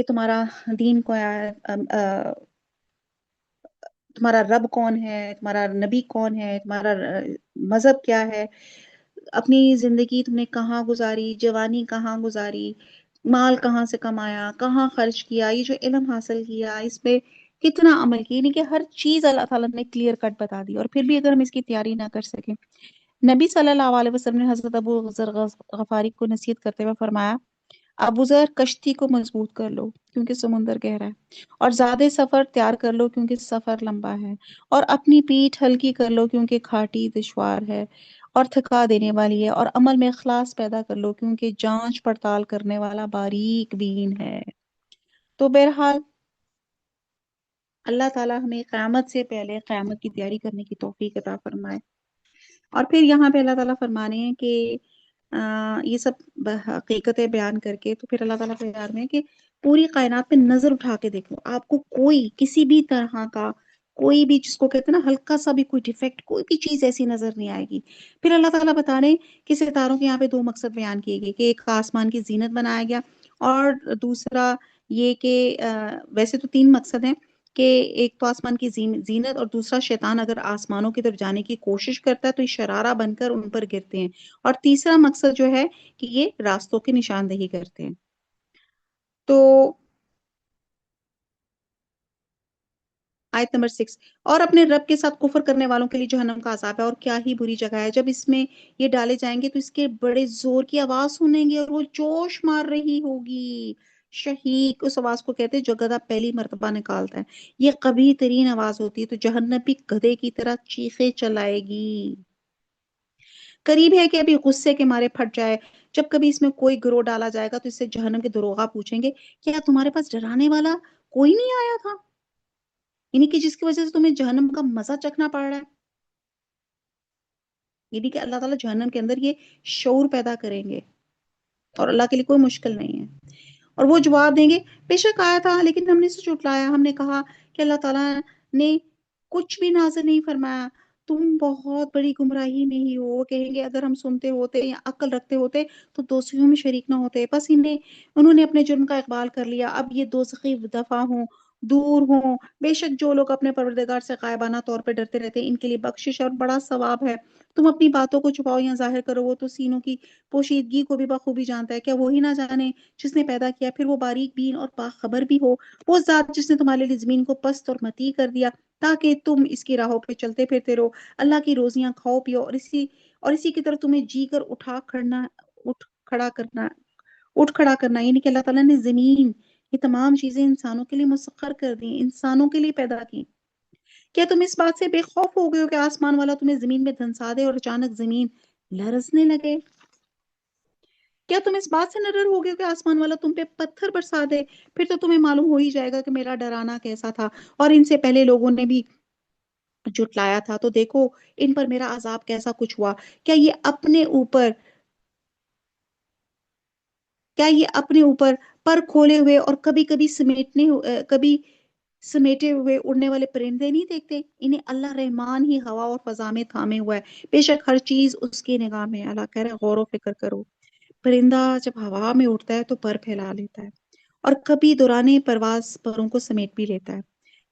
کہ تمہارا دین کیا ہے، تمہارا رب کون ہے، تمہارا نبی کون ہے، تمہارا مذہب کیا ہے، اپنی زندگی تم نے کہاں گزاری، جوانی کہاں گزاری، مال کہاں سے کمایا، کہاں خرچ کیا، یہ جو علم حاصل کیا اس پہ کتنا عمل کیا، یعنی کہ ہر چیز اللہ تعالیٰ نے کلیئر کٹ بتا دی، اور پھر بھی اگر ہم اس کی تیاری نہ کر سکیں۔ نبی صلی اللہ علیہ وسلم نے حضرت ابو ذر غفاری کو نصیحت کرتے ہوئے فرمایا، ابو ذر کشتی کو مضبوط کر لو کیونکہ سمندر گہرا ہے، اور زیادہ سفر تیار کر لو کیونکہ سفر لمبا ہے، اور اپنی پیٹھ ہلکی کر لو کیونکہ کھاٹی دشوار ہے اور تھکا دینے والی ہے، اور عمل میں اخلاص پیدا کر لو کیونکہ جانچ پڑتال کرنے والا باریک بین ہے۔ تو بہرحال اللہ تعالیٰ ہمیں قیامت سے پہلے قیامت کی تیاری کرنے کی توفیق عطا فرمائے۔ اور پھر یہاں پہ اللہ تعالیٰ فرمانے ہیں کہ یہ سب حقیقتیں بیان کر کے تو پھر اللہ تعالیٰ فرما رہے ہیں کہ پوری کائنات پہ نظر اٹھا کے دیکھو، آپ کو کوئی کسی بھی طرح کا کوئی بھی جس کو کہتے ہیں نا ہلکا سا بھی کوئی ڈیفیکٹ، کوئی بھی چیز ایسی نظر نہیں آئے گی۔ پھر اللہ تعالیٰ بتا رہے ہیں کہ ستاروں کے یہاں پہ دو مقصد بیان کیے گئے، کہ ایک آسمان کی زینت بنایا گیا، اور دوسرا یہ کہ ویسے تو تین مقصد ہیں، کہ ایک تو آسمان کی زینت، اور دوسرا شیطان اگر آسمانوں کی طرف جانے کی کوشش کرتا ہے تو یہ شرارہ بن کر ان پر گرتے ہیں، اور تیسرا مقصد جو ہے کہ یہ راستوں کی نشاندہی کرتے ہیں۔ تو آیت نمبر 6، اور اپنے رب کے ساتھ کفر کرنے والوں کے لیے جہنم کا عذاب ہے، اور کیا ہی بری جگہ ہے، جب اس میں یہ ڈالے جائیں گے تو اس کے بڑے زور کی آواز سنیں گے، اور وہ جوش مار رہی ہوگی۔ شہیق اس آواز کو کہتے ہیں جو گدھا پہلی مرتبہ نکالتا ہے، یہ قبیح ترین آواز ہوتی ہے، تو جہنم بھی گدھے کی طرح چیخے چلائے گی۔ قریب ہے کہ ابھی غصے کے مارے پھٹ جائے، جب کبھی اس میں کوئی گروہ ڈالا جائے گا تو اس سے جہنم کے دروغہ پوچھیں گے، کیا تمہارے پاس ڈرانے والا کوئی نہیں آیا تھا، یعنی کہ جس کی وجہ سے تمہیں جہنم کا مزہ چکھنا پڑ رہا ہے۔ یعنی کہ اللہ تعالیٰ جہنم کے اندر یہ شعور پیدا کریں گے، اور اللہ کے لیے کوئی مشکل نہیں ہے۔ اور وہ جواب دیں گے، بے شک آیا تھا لیکن ہم نے اسے جھٹلایا، ہم نے کہا کہ اللہ تعالیٰ نے کچھ بھی نازل نہیں فرمایا، تم بہت بڑی گمراہی میں ہی ہو۔ وہ کہیں گے اگر ہم سنتے ہوتے یا عقل رکھتے ہوتے تو دوزخیوں میں شریک نہ ہوتے، بس انہوں نے اپنے جرم کا اقبال کر لیا، اب یہ دوزخی دفع ہوں، دور ہوں۔ بے شک جو لوگ اپنے پروردگار سے غائبانہ طور پہ ڈرتے رہتے ہیں ان کے لیے بخشش اور بڑا ثواب ہے۔ تم اپنی باتوں کو چھپاؤ یا ظاہر کرو، وہ تو سینوں کی پوشیدگی کو بھی بخوبی جانتا ہے، کیا وہی نہ جانے جس نے پیدا کیا، پھر وہ باریک بین اور باخبر بھی ہو۔ وہ ذات جس نے تمہارے لیے زمین کو پست اور متی کر دیا تاکہ تم اس کی راہوں پہ چلتے پھرتے رہو، اللہ کی روزیاں کھاؤ پیو، اور اسی کی طرف تمہیں جی کر اٹھ کھڑا کرنا یعنی کہ اللہ تعالیٰ نے زمین، یہ تمام چیزیں انسانوں کے لیے مسخر کر دی، انسانوں کے لیے پیدا کی۔ کیا تم اس بات سے بے خوف ہو گئے ہو کہ آسمان والا تمہیں زمین میں دھنسا دے اور اچانک زمین لرزنے لگے؟ کیا تم اس بات سے نڈر ہو گئے ہو کہ آسمان والا تم پہ پتھر برسا دے؟ پھر تو تمہیں معلوم ہو ہی جائے گا کہ میرا ڈرانا کیسا تھا، اور ان سے پہلے لوگوں نے بھی جھٹلایا تھا، تو دیکھو ان پر میرا عذاب کیسا کچھ ہوا۔ کیا یہ اپنے اوپر پر کھولے ہوئے اور کبھی سمیٹے ہوئے اڑنے والے پرندے نہیں دیکھتے؟ انہیں اللہ رحمان ہی ہوا اور فضا میں تھامے ہوا ہے، بے شک ہر چیز اس کی نگاہ میں۔ اللہ کہہ رہے غور و فکر کرو، پرندہ جب ہوا میں اڑتا ہے تو پر پھیلا لیتا ہے، اور کبھی دوران پرواز پروں کو سمیٹ بھی لیتا ہے،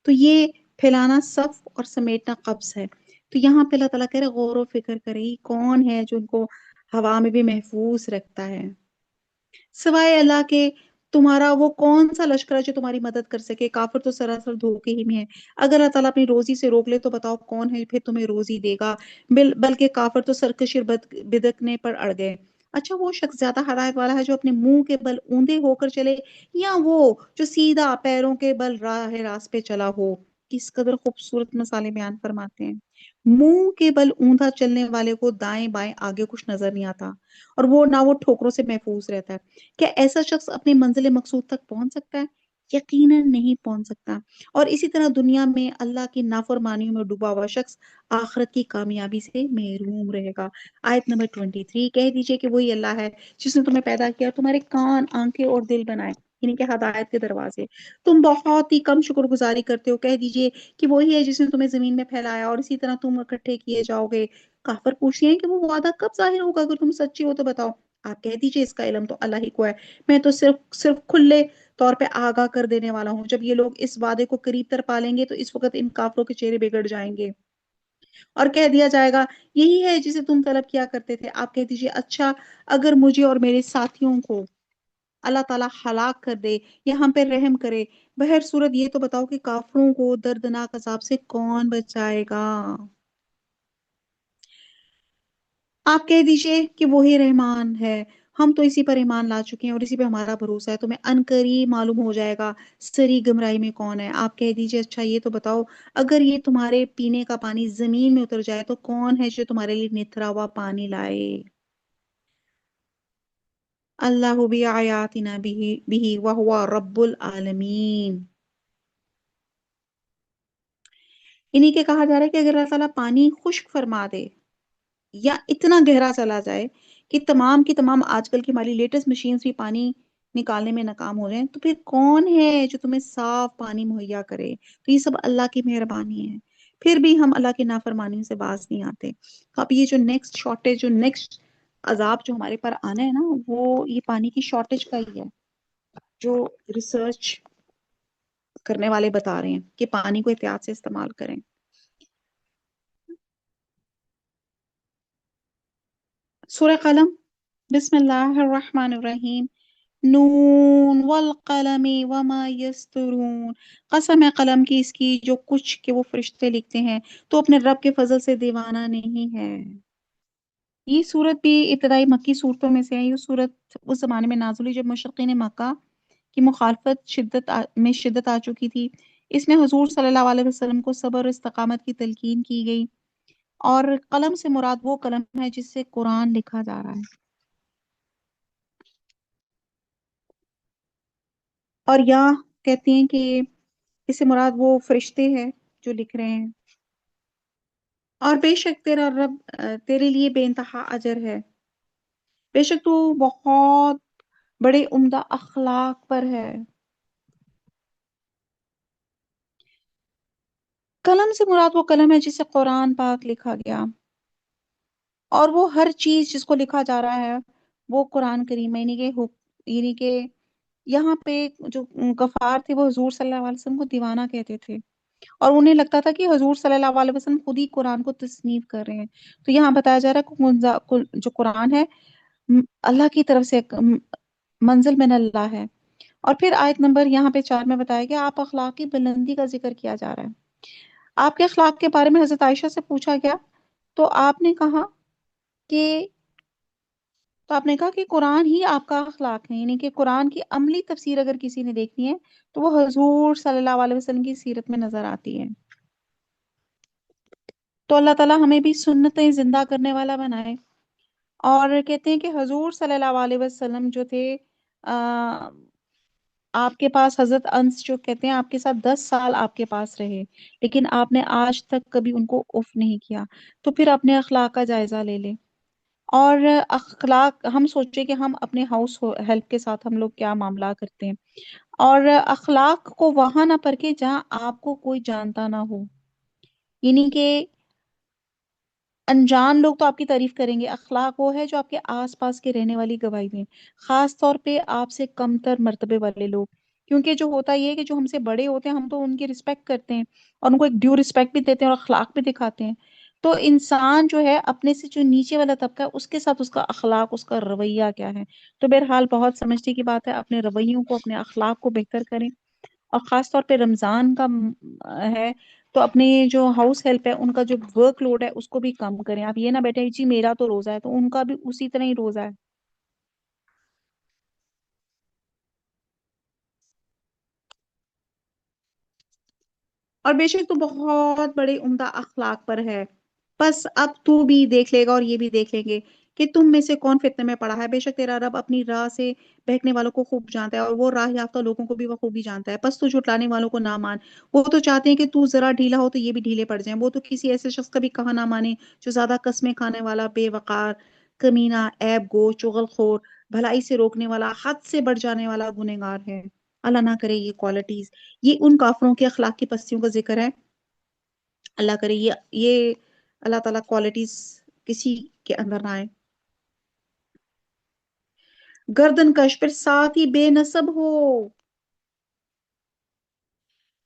تو یہ پھیلانا صف اور سمیٹنا قبض ہے۔ تو یہاں پہ اللہ تعالیٰ کہہ رہے غور و فکر کرے، یہ کون ہے جو ان کو ہوا میں بھی محفوظ رکھتا ہے سوائے اللہ کے؟ تمہارا وہ کون سا لشکر ہے جو تمہاری مدد کر سکے؟ کافر تو سراسر دھوکے ہی میں ہے۔ اگر اللہ تعالیٰ اپنی روزی سے روک لے تو بتاؤ کون ہے پھر تمہیں روزی دے گا؟ بلکہ کافر تو سرکشی اور بدکنے پر اڑ گئے۔ اچھا وہ شخص زیادہ ہدایت والا ہے جو اپنے منہ کے بل اوندے ہو کر چلے، یا وہ جو سیدھا پیروں کے بل راہ راست پہ چلا ہو؟ کس قدر خوبصورت مثالیں بیان فرماتے ہیں۔ منہ کے بل اوندا چلنے والے کو دائیں بائیں آگے کچھ نظر نہیں آتا، اور وہ ٹھوکروں سے محفوظ رہتا ہے۔ کیا ایسا شخص اپنی منزل مقصود تک پہنچ سکتا ہے؟ یقیناً نہیں پہنچ سکتا۔ اور اسی طرح دنیا میں اللہ کی نافرمانیوں میں ڈوبا ہوا شخص آخرت کی کامیابی سے محروم رہے گا۔ آیت نمبر 23، کہہ دیجئے کہ وہی اللہ ہے جس نے تمہیں پیدا کیا اور تمہارے کان، آنکھیں اور دل بنائے، یعنی کہ ہدایت کے دروازے۔ تم بہت ہی کم شکر گزاری کرتے ہو۔ کہہ دیجئے کہ وہی ہے جس نے تمہیں زمین میں پھیلایا اور اسی طرح تم اکٹھے کیے جاؤ گے۔ کافر پوچھتے ہیں کہ وہ وعدہ کب ظاہر ہوگا؟ اگر تم سچی ہو تو بتاؤ۔ آپ کہہ دیجئے اس کا علم تو اللہ ہی کو ہے، میں تو صرف طور پہ آگاہ کر دینے والا ہوں، جب یہ لوگ اس وعدے کو قریب تر پالیں گے تو اس وقت ان کافروں کے چہرے بگڑ جائیں گے اور کہہ دیا جائے گا یہی ہے جسے تم طلب کیا کرتے تھے، آپ کہہ دیجئے اچھا اگر مجھے اور میرے ساتھیوں کو اللہ تعالیٰ ہلاک کر دے یا ہم پہ رحم کرے، بہر صورت یہ تو بتاؤ کہ کافروں کو دردناک عذاب سے کون بچائے گا؟ آپ کہہ دیجئے کہ وہی رحمان ہے، ہم تو اسی پر ایمان لا چکے ہیں اور اسی پہ ہمارا بھروسہ ہے، تمہیں عنقریب معلوم ہو جائے گا سری گمراہی میں کون ہے۔ آپ کہہ دیجئے اچھا یہ تو بتاؤ اگر یہ تمہارے پینے کا پانی زمین میں اتر جائے تو کون ہے جو تمہارے لیے نتھرا ہوا پانی لائے؟ اللہ بآیاتنا بھی وہو رب العالمین۔ انہی کے کہا جا رہا ہے کہ اگر اللہ تعالیٰ پانی خشک فرما دے یا اتنا گہرا چلا جائے کہ تمام کی تمام آج کل کی ہماری لیٹسٹ مشینز بھی پانی نکالنے میں ناکام ہو جائیں، تو پھر کون ہے جو تمہیں صاف پانی مہیا کرے؟ تو یہ سب اللہ کی مہربانی ہے، پھر بھی ہم اللہ کی نافرمانی سے باز نہیں آتے۔ تو اب یہ جو نیکسٹ شارٹیج، جو نیکسٹ عذاب جو ہمارے پر آنا ہے نا، وہ یہ پانی کی شارٹیج کا ہی ہے، جو ریسرچ کرنے والے بتا رہے ہیں کہ پانی کو احتیاط سے استعمال کریں۔ سورہ قلم، بسم اللہ الرحمن الرحیم، نون والقلم وما یسطرون، قسم ہے قلم کی اس کی جو کچھ کہ وہ فرشتے لکھتے ہیں، تو اپنے رب کے فضل سے دیوانہ نہیں ہے۔ یہ صورت بھی ابتدائی مکی صورتوں میں سے ہے۔ یہ صورت اس زمانے میں نازل ہوئی جب مشرقین مکہ کی مخالفت میں شدت آ چکی تھی۔ اس میں حضور صلی اللہ علیہ وسلم کو صبر اور استقامت کی تلقین کی گئی، اور قلم سے مراد وہ قلم ہے جس سے قرآن لکھا جا رہا ہے، اور یہاں کہتے ہیں کہ اس سے مراد وہ فرشتے ہیں جو لکھ رہے ہیں۔ اور بے شک تیرا رب تیرے لیے بے انتہا اجر ہے، بے شک تو بہت بڑے عمدہ اخلاق پر ہے۔ قلم سے مراد وہ قلم ہے جس سے قرآن پاک لکھا گیا، اور وہ ہر چیز جس کو لکھا جا رہا ہے وہ قرآن کریم ہے، یعنی کہ یہاں پہ جو کفار تھے وہ حضور صلی اللہ علیہ وسلم کو دیوانہ کہتے تھے، اور انہیں لگتا تھا کہ حضور صلی اللہ علیہ وسلم خود ہی قرآن کو تصنیف کر رہے ہیں۔ تو یہاں بتایا جا رہا ہے کہ جو قرآن ہے اللہ کی طرف سے ایک منزل من اللہ ہے۔ اور پھر آیت نمبر یہاں پہ 4 میں بتایا گیا آپ اخلاقی بلندی کا ذکر کیا جا رہا ہے۔ آپ کے اخلاق کے بارے میں حضرت عائشہ سے پوچھا گیا تو آپ نے کہا کہ تو آپ نے کہا کہ قرآن ہی آپ کا اخلاق ہے، یعنی کہ قرآن کی عملی تفسیر اگر کسی نے دیکھنی ہے تو وہ حضور صلی اللہ علیہ وسلم کی سیرت میں نظر آتی ہے۔ تو اللہ تعالیٰ ہمیں بھی سنتیں زندہ کرنے والا بنائے۔ اور کہتے ہیں کہ حضور صلی اللہ علیہ وسلم جو تھے، آ، آپ کے پاس حضرت انس جو کہتے ہیں آپ کے ساتھ 10 سال آپ کے پاس رہے، لیکن آپ نے آج تک کبھی ان کو اف نہیں کیا۔ تو پھر اپنے اخلاق کا جائزہ لے لیں، اور اخلاق ہم سوچیں کہ ہم اپنے ہاؤس ہیلپ کے ساتھ ہم لوگ کیا معاملہ کرتے ہیں، اور اخلاق کو وہاں نہ پرکھیں جہاں آپ کو کوئی جانتا نہ ہو، یعنی کہ انجان لوگ تو آپ کی تعریف کریں گے، اخلاق وہ ہے جو آپ کے آس پاس کے رہنے والی گواہی دیں، خاص طور پہ آپ سے کم تر مرتبے والے لوگ، کیونکہ جو ہوتا یہ ہے کہ جو ہم سے بڑے ہوتے ہیں ہم تو ان کی رسپیکٹ کرتے ہیں اور ان کو ایک ڈیو رسپیکٹ بھی دیتے ہیں اور اخلاق بھی دکھاتے ہیں۔ تو انسان جو ہے اپنے سے جو نیچے والا طبقہ ہے اس کے ساتھ اس کا اخلاق، اس کا رویہ کیا ہے؟ تو بہرحال بہت سمجھنے کی بات ہے، اپنے رویوں کو، اپنے اخلاق کو بہتر کریں، اور خاص طور پہ رمضان کا ہے تو اپنے جو ہاؤس ہیلپ ہے ان کا جو ورک لوڈ ہے اس کو بھی کم کریں۔ آپ یہ نہ بیٹھے جی میرا تو روزہ ہے، تو ان کا بھی اسی طرح ہی روزہ ہے۔ اور بے شک تو بہت بڑے عمدہ اخلاق پر ہے، بس اب تو بھی دیکھ لے گا اور یہ بھی دیکھ لیں گے کہ تم میں سے کون فتنے میں پڑا ہے۔ بے شک تیرا رب اپنی راہ سے بہکنے والوں کو خوب جانتا ہے، اور وہ راہ یافتہ لوگوں کو بھی وہ خوبی جانتا ہے، بس تو جھٹلانے والوں کو نہ مان۔ وہ تو چاہتے ہیں کہ تو ذرا ڈھیلا ہو تو یہ بھی ڈھیلے پڑ جائیں، وہ تو کسی ایسے شخص کا بھی کہا نہ مانے جو زیادہ قسمیں کھانے والا، بے وقار، کمینہ، عیب گو، چغل خور، بھلائی سے روکنے والا، حد سے بڑھ جانے والا گنہگار ہے۔ اللہ نہ کرے یہ کوالٹیز، یہ ان کافروں کے اخلاق کی پستیوں کا ذکر ہے۔ اللہ کرے یہ اللہ تعالیٰ کوالٹیز کسی کے اندر نہ آئے۔ گردن کش، پھر ساتھ ہی بے نصب ہو،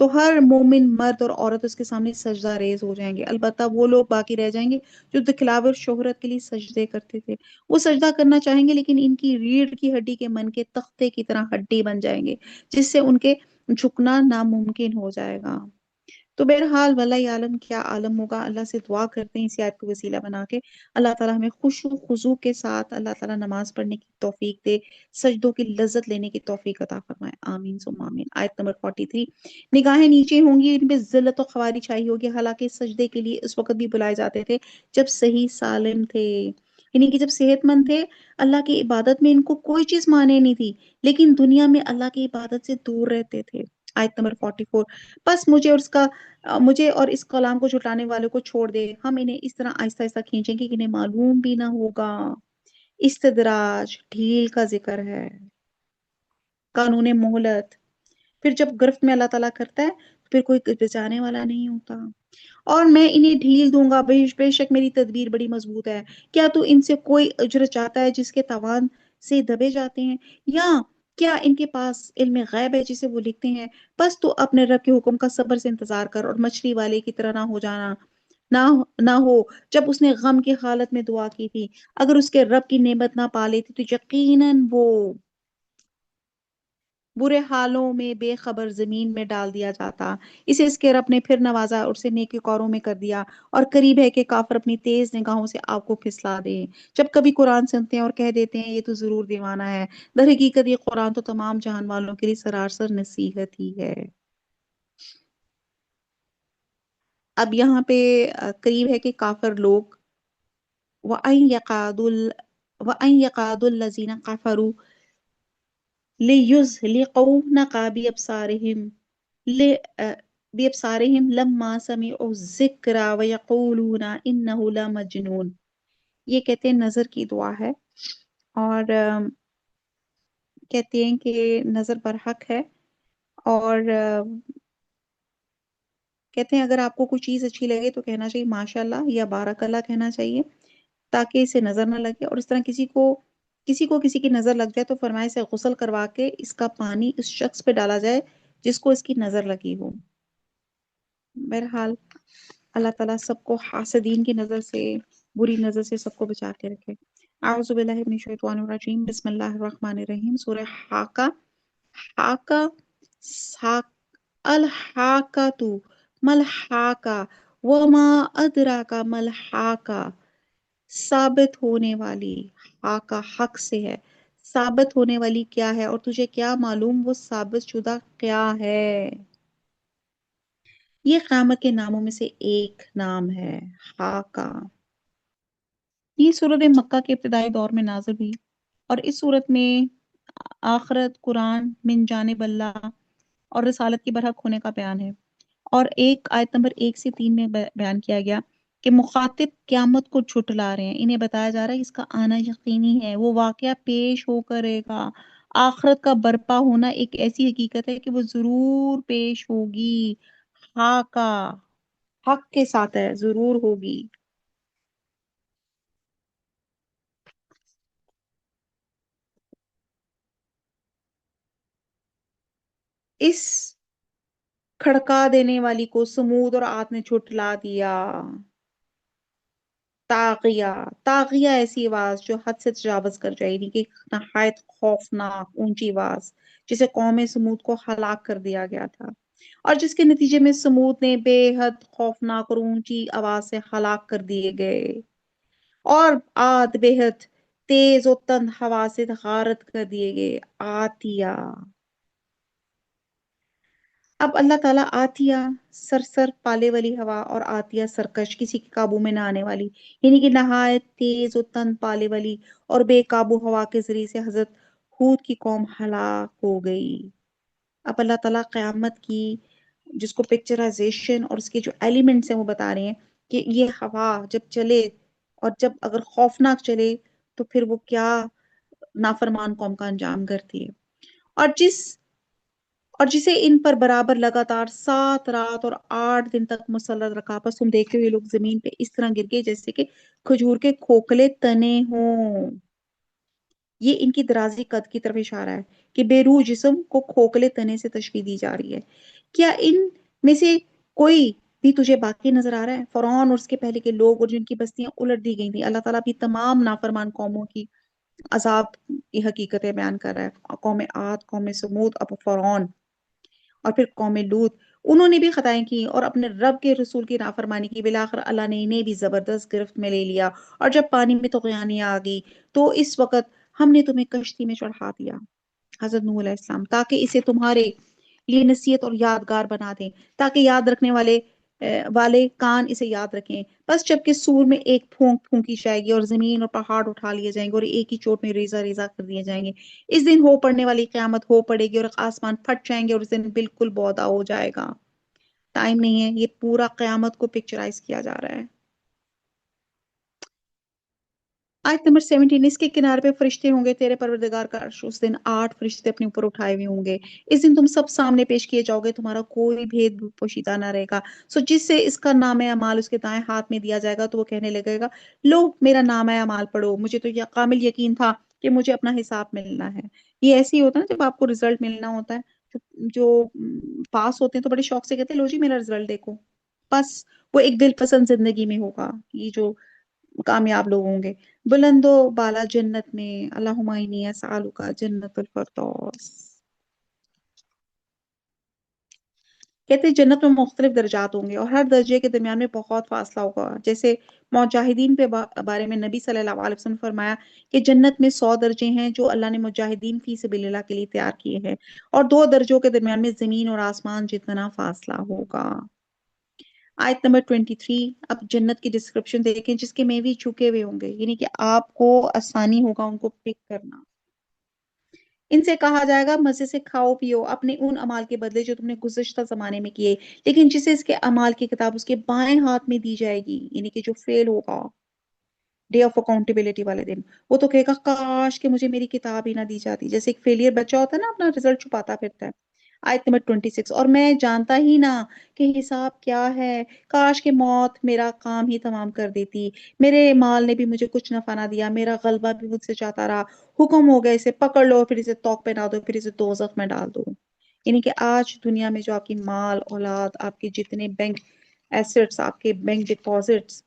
تو ہر مومن مرد اور عورت اس کے سامنے سجدہ ریز ہو جائیں گے، البتہ وہ لوگ باقی رہ جائیں گے جو دکھلاوے اور شہرت کے لیے سجدے کرتے تھے۔ وہ سجدہ کرنا چاہیں گے لیکن ان کی ریڑھ کی ہڈی کے من کے تختے کی طرح ہڈی بن جائیں گے، جس سے ان کے جھکنا ناممکن ہو جائے گا۔ تو بہرحال واللہ عالم کیا عالم ہوگا، اللہ سے دعا کرتے ہیں اسی آیت کو وسیلہ بنا کے اللہ تعالیٰ ہمیں خشوع خضوع کے ساتھ اللہ تعالیٰ نماز پڑھنے کی توفیق دے، سجدوں کی لذت لینے کی توفیق عطا فرمائے، آمین ثم آمین۔ آیت نمبر 43، نگاہیں نیچے ہوں گی، ان پہ ذلت و خواری چھائی ہوگی، حالانکہ سجدے کے لیے اس وقت بھی بلائے جاتے تھے جب صحیح سالم تھے، یعنی کہ جب صحت مند تھے، اللہ کی عبادت میں ان کو کوئی چیز مانے نہیں تھی، لیکن دنیا میں اللہ کی عبادت سے دور رہتے تھے۔ آیت نمبر 44، بس مجھے اور اس کلام کو جھٹلانے والوں کو چھوڑ دے، ہم انہیں اس طرح آہستہ آہستہ کھینچیں گے کہ انہیں معلوم بھی نہ ہوگا۔ استدراج ڈھیل کا ذکر ہے، قانون مہلت، پھر جب گرفت میں اللہ تعالیٰ کرتا ہے تو پھر کوئی بچانے والا نہیں ہوتا۔ اور میں انہیں ڈھیل دوں گا، بے شک میری تدبیر بڑی مضبوط ہے۔ کیا تو ان سے کوئی اجر چاہتا ہے جس کے توان سے دبے جاتے ہیں، یا کیا ان کے پاس علم غیب ہے جسے وہ لکھتے ہیں؟ بس تو اپنے رب کے حکم کا صبر سے انتظار کر اور مچھلی والے کی طرح نہ ہو جانا، نہ ہو جب اس نے غم کی حالت میں دعا کی تھی، اگر اس کے رب کی نعمت نہ پا لیتی تو یقیناً وہ برے حالوں میں بے خبر زمین میں ڈال دیا جاتا۔ اسے اس کے رب نے پھر نوازا اور اسے نیکی کاروں میں کر دیا، اور قریب ہے کہ کافر اپنی تیز نگاہوں سے آپ کو پھسلا دے جب کبھی قرآن سنتے ہیں اور کہہ دیتے ہیں یہ تو ضرور دیوانہ ہے۔ در حقیقت یہ قرآن تو تمام جہان والوں کے لیے سراسر نصیحت ہی ہے۔ اب یہاں پہ قریب ہے کہ کافر لوگ وَأَن يَقَعَدُ الَّذِينَ كَفَرُوا لِيُزْلِقُونَكَ بِأَبْصَارِهِمْ لَمَّا سَمِعُوا الذِّكْرَ وَيَقُولُونَ إِنَّهُ لَمَجْنُونٌ۔ یہ کہتے ہیں نظر کی دعا ہے، اور کہتے ہیں کہ نظر برحق ہے، اور کہتے ہیں اگر آپ کو کوئی چیز اچھی لگے تو کہنا چاہیے ماشاء اللہ یا بارک اللہ کہنا چاہیے، تاکہ اسے نظر نہ لگے، اور اس طرح کسی کی نظر لگ جائے تو فرمائے سے غسل کروا کے اس کا پانی اس شخص پہ ڈالا جائے جس کو اس کی نظر لگی ہو۔ بہرحال اللہ تعالیٰ سب کو حاسدین کی نظر سے، بری نظر سے سب کو بچا کے رکھے۔ اعوذ باللہ من الشیطان الرجیم، بسم اللہ الرحمن الرحیم۔ سورہ حاقہ، حاقہ، الحاقۃ ملحاقہ وما ادراک ملحاقہ، ثابت ہونے والی، حاقہ حق سے ہے، ثابت ہونے والی کیا ہے، اور تجھے کیا معلوم وہ ثابت شدہ کیا ہے؟ یہ قیامت کے ناموں میں سے ایک نام ہے، حاقہ۔ یہ سورۃ مکہ کے ابتدائی دور میں نازل ہوئی، اور اس سورت میں آخرت، قرآن، من جانب اللہ اور رسالت کی برحق ہونے کا بیان ہے، اور ایک آیت نمبر 1 سے 3 میں بیان کیا گیا کہ مخاطب قیامت کو جھٹلا رہے ہیں، انہیں بتایا جا رہا ہے اس کا آنا یقینی ہے، وہ واقعہ پیش ہو کرے گا۔ آخرت کا برپا ہونا ایک ایسی حقیقت ہے کہ وہ ضرور پیش ہوگی، کا حق کے ساتھ ہے، ضرور ہوگی۔ اس کھڑکا دینے والی کو سمود اور عاد نے جھٹلا دیا۔ طاغیہ، طاغیہ ایسی آواز جو حد سے تجاوز کر جائے، یعنی کہ نہایت خوفناک اونچی آواز، جسے قوم سمود کو ہلاک کر دیا گیا تھا، اور جس کے نتیجے میں سمود نے بے حد خوفناک اور اونچی آواز سے ہلاک کر دیے گئے، اور عاد بے حد تیز و تند ہوا سے غارت کر دیے گئے۔ آتیہ، اب اللہ تعالیٰ آتیہ سرسر پالے والی ہوا، اور آتیہ سرکش کسی کے قابو میں نہ آنے والی، یعنی کہ نہایت تیز و تند پالے والی اور بے قابو ہوا کے ذریعے سے حضرت ہود کی قوم ہلاک ہو گئی۔ اب اللہ تعالیٰ قیامت کی جس کو پکچرائزیشن اور اس کے جو ایلیمنٹس ہیں وہ بتا رہے ہیں کہ یہ ہوا جب چلے، اور جب اگر خوفناک چلے تو پھر وہ کیا نافرمان قوم کا انجام کرتی ہے، اور جسے ان پر برابر لگاتار 7 رات اور 8 دن تک مسلط رکھا، پس تم دیکھتے ہوئے لوگ زمین پہ اس طرح گر گئے جیسے کہ کھجور کے کھوکھلے تنے ہوں۔ یہ ان کی درازی قد کی طرف اشارہ ہے کہ بے روح جسم کو کھوکھلے تنے سے تشبیہ دی جا رہی ہے. کیا ان میں سے کوئی بھی تجھے باقی نظر آ رہا ہے؟ فرعون اور اس کے پہلے کے لوگ اور جن کی بستیاں الٹ دی گئی تھیں، اللہ تعالیٰ بھی تمام نافرمان قوموں کی عذاب کی حقیقتیں بیان کر رہا ہے. قوم عاد، قوم سمود، اب فرعون اور پھر قوم لوط، انہوں نے بھی خطائیں کی اور اپنے رب کے رسول کی نافرمانی کی. بالآخر اللہ نے انہیں بھی زبردست گرفت میں لے لیا، اور جب پانی میں طغیانی آ گئی تو اس وقت ہم نے تمہیں کشتی میں چڑھا دیا، حضرت نوح علیہ السلام، تاکہ اسے تمہارے لیے نصیحت اور یادگار بنا دیں، تاکہ یاد رکھنے والے کان اسے یاد رکھیں. بس جب کہ سور میں ایک پھونک پھونکی جائے گی اور زمین اور پہاڑ اٹھا لیے جائیں گے اور ایک ہی چوٹ میں ریزہ ریزہ کر دیے جائیں گے. اس دن ہو پڑنے والی قیامت ہو پڑے گی اور آسمان پھٹ جائیں گے اور اس دن بالکل بودا ہو جائے گا. ٹائم نہیں ہے، یہ پورا قیامت کو پکچرائز کیا جا رہا ہے. آیت نمبر 17، اس کے کنارے پہ فرشتے ہوں گے، تیرے پروردگار کا عرش اس دن 8 فرشتے اپنے اوپر اٹھائے ہوئے ہوں گے. اس دن تم سب سامنے پیش کیے جاؤ گے، تمہارا کوئی بھید پوشیدہ نہ رہے گا. جس سے اس کا نام اعمال اس کے دائیں ہاتھ میں دیا جائے گا تو وہ کہنے لگے گا، لو میرا نام اعمال پڑھو، مجھے تو یہ کامل یقین تھا کہ مجھے اپنا حساب ملنا ہے. یہ ایسے ہی ہوتا ہے نا جب آپ کو رزلٹ ملنا ہوتا ہے، جو پاس ہوتے ہیں تو بڑے شوق سے کہتے ہیں لو جی میرا رزلٹ دیکھو. بس وہ ایک دل پسند زندگی میں ہوگا یہ جو کامیاب لوگ ہوں گے. بلند و بالا جنت میں، اللہم انی اسالک جنت الفردوس. کہتے ہیں جنت میں مختلف درجات ہوں گے اور ہر درجے کے درمیان میں بہت فاصلہ ہوگا. جیسے مجاہدین کے بارے میں نبی صلی اللہ علیہ وسلم نے فرمایا کہ جنت میں 100 درجے ہیں جو اللہ نے مجاہدین فی سبیل اللہ کے لیے تیار کیے ہیں، اور 2 درجوں کے درمیان میں زمین اور آسمان جتنا فاصلہ ہوگا. آیت نمبر 23، اب جنت کی ڈسکرپشن دیکھیں، جس کے میوے چھکے ہوئے ہوں گے، یعنی کہ آپ کو آسانی ہوگا ان کو پک کرنا. ان سے کہا جائے گا مزے سے کھاؤ پیو اپنے ان اعمال کے بدلے جو تم نے گزشتہ زمانے میں کیے، لیکن جسے اس کے اعمال کی کتاب اس کے بائیں ہاتھ میں دی جائے گی، یعنی کہ جو فیل ہوگا ڈے آف اکاؤنٹیبلٹی والے دن، وہ تو کہے گا کاش کہ مجھے میری کتاب ہی نہ دی جاتی. جیسے ایک فیلئر بچہ ہوتا ہے نا اپنا رزلٹ چھپاتا پھرتا ہے. آیت نمبر 26، اور میں جانتا ہی نہ کہ حساب کیا ہے، کاش کہ موت میرا کام ہی تمام کر دیتی. میرے مال نے بھی مجھے کچھ نفع نہ دیا، میرا غلبہ بھی مجھ سے چاہتا رہا. حکم ہو گیا اسے پکڑ لو، پھر اسے توق پہنا دو، پھر اسے دوزخ میں ڈال دو. یعنی کہ آج دنیا میں جو آپ کی مال اولاد، آپ کے جتنے بینک ایسٹس، آپ کے بینک ڈپازٹس،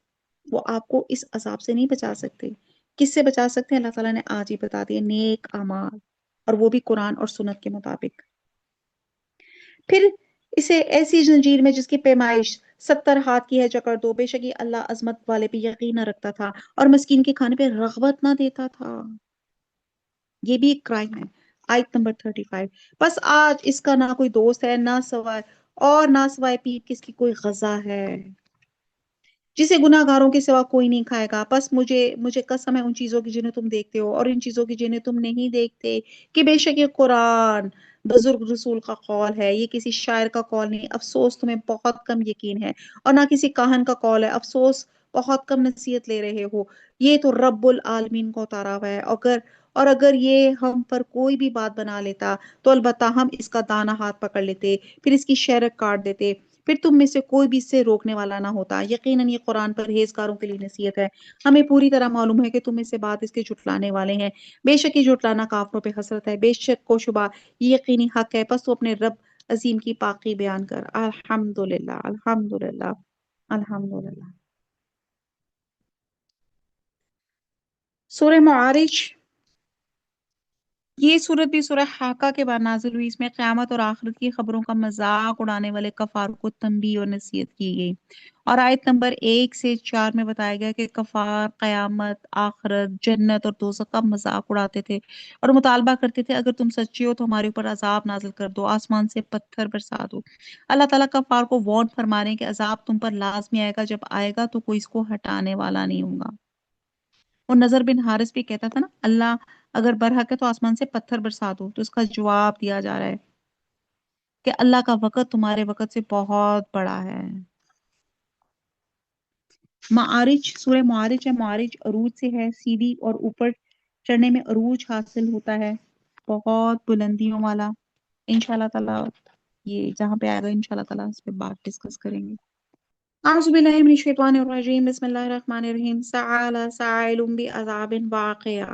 وہ آپ کو اس عذاب سے نہیں بچا سکتے. کس سے بچا سکتے ہیں؟ اللہ تعالیٰ نے آج ہی بتا دیا، نیک اعمال، اور وہ بھی قرآن اور سنت کے مطابق. پھر اسے ایسی زنجیر میں جس کی پیمائش 70 ہاتھ کی ہے جکڑ دو، بے شک یہ اللہ عظمت والے پہ یقین نہ رکھتا تھا اور مسکین کے کھانے پہ رغبت نہ دیتا تھا. یہ بھی ایک کرائم ہے. آیت نمبر 35، بس آج اس کا نہ کوئی دوست ہے نہ سوائے پیٹ کس کی کوئی غذا ہے، جسے گناہ گاروں کے سوا کوئی نہیں کھائے گا. بس مجھے قسم ہے ان چیزوں کی جنہیں تم دیکھتے ہو اور ان چیزوں کی جنہیں تم نہیں دیکھتے، کہ بے شک یہ قرآن بزرگ رسول کا قول ہے، یہ کسی شاعر کا قول نہیں. افسوس تمہیں بہت کم یقین ہے، اور نہ کسی کاہن کا قول ہے. افسوس بہت کم نصیحت لے رہے ہو. یہ تو رب العالمین کو اتارا ہوا ہے. اگر یہ ہم پر کوئی بھی بات بنا لیتا تو البتہ ہم اس کا دانہ ہاتھ پکڑ لیتے، پھر اس کی شہرک کاٹ دیتے، پھر تم میں سے کوئی بھی اس سے روکنے والا نہ ہوتا. یقیناً یہ قرآن پرہیزگاروں کے لیے نصیحت ہے. ہمیں پوری طرح معلوم ہے کہ تم میں سے بات اس کے جھٹلانے والے ہیں. بے شک یہ جھٹلانا کافروں پہ حسرت ہے، بے شک کو شبہ یہ یقینی حق ہے. پس تو اپنے رب عظیم کی پاکی بیان کر. الحمدللہ الحمدللہ الحمدللہ. سورہ معارج، یہ سورت بھی سورہ حاقہ کے بعد نازل ہوئی. اس میں قیامت اور آخرت کی خبروں کا مذاق اڑانے والے کفار کو تنبیہ اور نصیحت کی گئی. اور آیت نمبر 1 سے 4 میں بتایا گیا کہ کفار قیامت، آخرت، جنت اور دوزخ کا مذاق اڑاتے تھے اور مطالبہ کرتے تھے اگر تم سچے ہو تو ہمارے اوپر عذاب نازل کر دو، آسمان سے پتھر برسا دو. اللہ تعالیٰ کفار کو وارن فرما رہے ہیں کہ عذاب تم پر لازمی آئے گا، جب آئے گا تو کوئی اس کو ہٹانے والا نہیں ہوگا. اور نظر بن حارث بھی کہتا تھا نا، اللہ اگر برحق ہے تو آسمان سے پتھر برسا دو. تو اس کا جواب دیا جا رہا ہے کہ اللہ کا وقت تمہارے وقت سے بہت بڑا ہے. معارج، سورہ معارج ہے. معارج عروج سے ہے، سیڑھی اور اوپر چڑھنے میں عروج حاصل ہوتا ہے، بہت بلندیوں والا. انشاءاللہ تعالی یہ جہاں پہ آئے گا انشاءاللہ تعالی اس پہ بات ڈسکس کریں گے. اعوذ باللہ من الشیطان الرجیم، بسم اللہ الرحمن الرحیم. سعال سائل بعذاب واقع،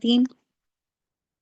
3।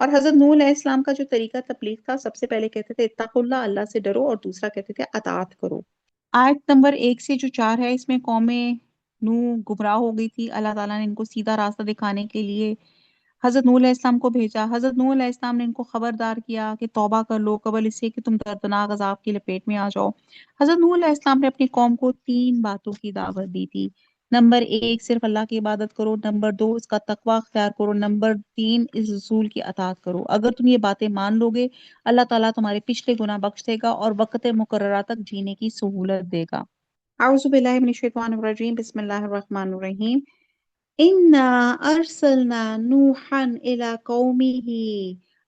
اور حضرت نوح علیہ السلام کا جو طریقہ تبلیغ تھا، سب سے پہلے کہتے تھے اتقوا اللہ، اللہ سے ڈرو، اور دوسرا کہتے تھے اطاعت کرو۔ آیت نمبر 1 سے جو 4 ہے، اس میں قوم نوح گمراہ ہو گئی تھی، اللہ تعالیٰ نے ان کو سیدھا راستہ دکھانے کے لیے حضرت نوح علیہ السلام کو بھیجا۔ حضرت نوح علیہ السلام نے ان کو خبردار کیا کہ توبہ کر لو قبل اس سے کہ تم دردناک عذاب کی لپیٹ میں آ جاؤ۔ حضرت نوح علیہ السلام نے اپنی قوم کو 3 باتوں کی دعوت دی تھی۔ نمبر 1، صرف اللہ کی عبادت کرو۔ نمبر 2، اس کا تقوی اختیار کرو۔ نمبر 3، اس رسول کی اطاعت کرو۔ اگر تم یہ باتیں مان لو گے، اللہ تعالیٰ تمہارے پچھلے گناہ بخش دے گا اور وقت مقررہ تک جینے کی سہولت دے گا۔ اعوذ باللہ من الشیطان الرجیم، بسم اللہ الرحمن الرحیم۔ إنا أرسلنا نوحا إلى قومه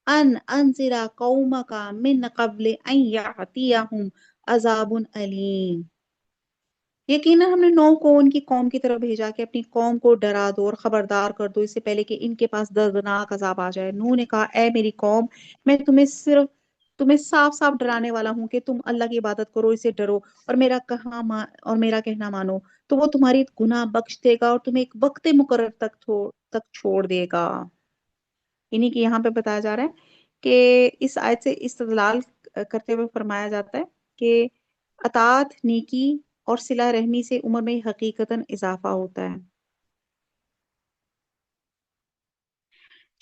أن أنذر قومك من قبل أن يأتيهم عذاب أليم۔ یقیناً ہم نے نوح کو ان کی قوم کی طرف بھیجا کہ اپنی قوم کو ڈرا دو اور خبردار کر دو، اس سے پہلے کہ ان کے پاس دردناک عذاب آ جائے۔ نوح نے کہا، اے میری قوم، میں تمہیں صاف صاف ڈرانے والا ہوں کہ تم اللہ کی عبادت کرو، اسے ڈرو اور میرا کہنا مانو، تو وہ تمہاری گناہ بخش دے گا اور تمہیں ایک وقت مقرر تک چھوڑ دے گا۔ یعنی کہ یہاں پہ بتایا جا رہا ہے کہ اس آیت سے استدلال کرتے ہوئے فرمایا جاتا ہے کہ اطاعت، نیکی اور صلہ رحمی سے عمر میں حقیقتاً اضافہ ہوتا ہے۔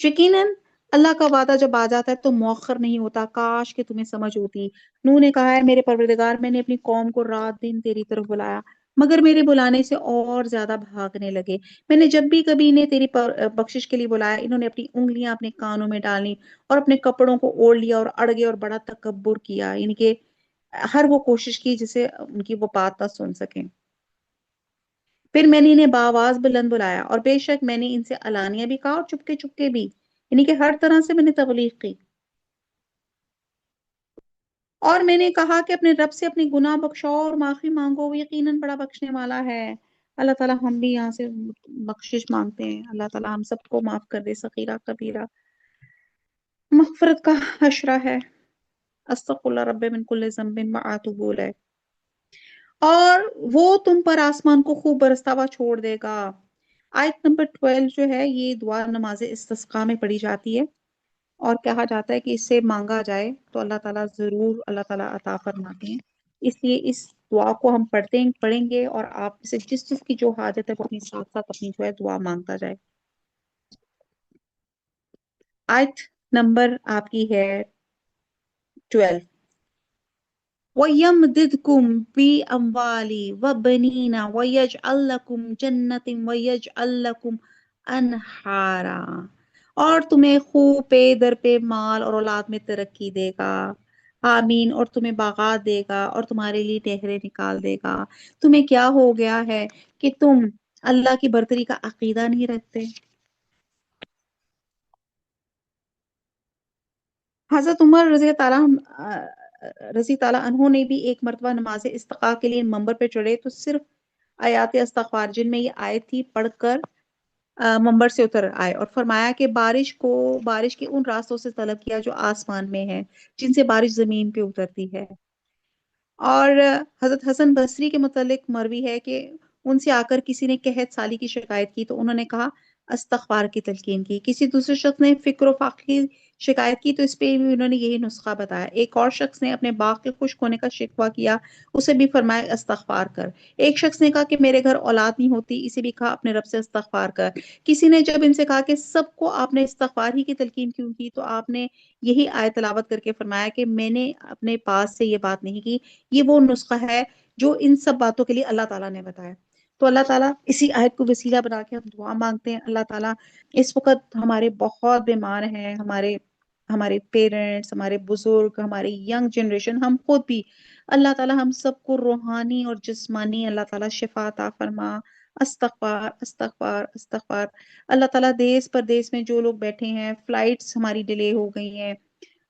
یقیناً اللہ کا وعدہ جب آ جاتا ہے تو مؤخر نہیں ہوتا، کاش کہ تمہیں سمجھ ہوتی۔ نوح نے کہا ہے، میرے پروردگار، میں نے اپنی قوم کو رات دن تیری طرف بلایا، مگر میرے بلانے سے اور زیادہ بھاگنے لگے۔ میں نے جب بھی کبھی انہیں تیری بخشش کے لیے بلایا، انہوں نے اپنی انگلیاں اپنے کانوں میں ڈالی اور اپنے کپڑوں کو اوڑھ لیا اور اڑ گئے اور بڑا تکبر کیا، یعنی کہ ہر وہ کوشش کی جسے ان کی وہ بات نہ سن سکیں۔ پھر میں نے انہیں بآواز بلند بلایا، اور بے شک میں نے ان سے علانیہ بھی کہا اور چپکے چپکے بھی، یعنی کہ ہر طرح سے میں نے تبلیغ کی۔ اور میں نے کہا کہ اپنے رب سے اپنی گناہ بخشاؤ اور معافی مانگو، وہ یقیناً بڑا بخشنے والا ہے۔ اللہ تعالیٰ ہم بھی یہاں سے بخشش مانگتے ہیں، اللہ تعالیٰ ہم سب کو معاف کر دے، صغیرہ کبیرہ۔ مغفرت کا حشرہ ہے۔ استغفر اللہ رب من کل ذنب واتوب الیہ۔ اور وہ تم پر آسمان کو خوب برستا ہوا چھوڑ دے گا۔ آیت نمبر 12 جو ہے، یہ دعا نماز استسقاء میں پڑھی جاتی ہے، اور کہا جاتا ہے کہ اس سے مانگا جائے تو اللہ تعالیٰ ضرور اللہ تعالیٰ عطا فرماتے ہیں۔ اس لیے اس دعا کو ہم پڑھیں گے، اور آپ سے جس کی جو حاجت ہے وہ اپنی ساتھ ساتھ اپنی جو ہے دعا مانگتا جائے۔ آیت نمبر آپ کی ہے 12۔ وَيَمْدِدْكُمْ بِأَمْوَالٍ وَبَنِينَ وَيَجْعَلْ لَكُمْ جَنَّاتٍ وَيَجْعَلْ لَكُمْ أَنْهَارًا، اور تمہیں خوب پے در پہ مال اور اولاد میں ترقی دے گا، آمین، اور تمہیں باغات دے گا اور تمہارے لیے نہریں نکال دے گا۔ تمہیں کیا ہو گیا ہے کہ تم اللہ کی برتری کا عقیدہ نہیں رکھتے؟ حضرت عمر رضی تعالیٰ عنہ نے بھی ایک مرتبہ نماز استسقاء کے لیے منبر پہ چڑھے تو صرف آیات استغفار جن میں یہ آیت تھی پڑھ کر منبر سے اتر آئے اور فرمایا کہ بارش کے ان راستوں سے طلب کیا جو آسمان میں ہیں، جن سے بارش زمین پہ اترتی ہے۔ اور حضرت حسن بصری کے متعلق مروی ہے کہ ان سے آ کر کسی نے قحط سالی کی شکایت کی تو انہوں نے کہا استغفار کی تلقین کی۔ کسی دوسرے شخص نے فقر و فاقے کی شکایت کی تو اس پہ بھی انہوں نے یہی نسخہ بتایا۔ ایک اور شخص نے اپنے باغ کے خشک ہونے کا شکوہ کیا، اسے بھی فرمایا استغفار کر۔ ایک شخص نے کہا کہ میرے گھر اولاد نہیں ہوتی، اسے بھی کہا اپنے رب سے استغفار کر۔ کسی نے جب ان سے کہا کہ سب کو آپ نے استغفار ہی کی تلقین کیوں کی، تو آپ نے یہی آیت تلاوت کر کے فرمایا کہ میں نے اپنے پاس سے یہ بات نہیں کی، یہ وہ نسخہ ہے جو ان سب باتوں کے لیے اللہ تعالیٰ نے بتایا۔ تو اللہ تعالیٰ اسی آیت کو وسیلہ بنا کے ہم دعا مانگتے ہیں۔ اللہ تعالیٰ اس وقت ہمارے بہت بیمار ہیں، ہمارے پیرنٹس، ہمارے بزرگ، ہماری ینگ جنریشن، ہم خود بھی، اللہ تعالیٰ ہم سب کو روحانی اور جسمانی اللہ تعالیٰ شفا عطا فرما۔ استغفار استغفار استغفار۔ اللہ تعالیٰ دیس پردیس میں جو لوگ بیٹھے ہیں، فلائٹس ہماری ڈیلے ہو گئی ہیں،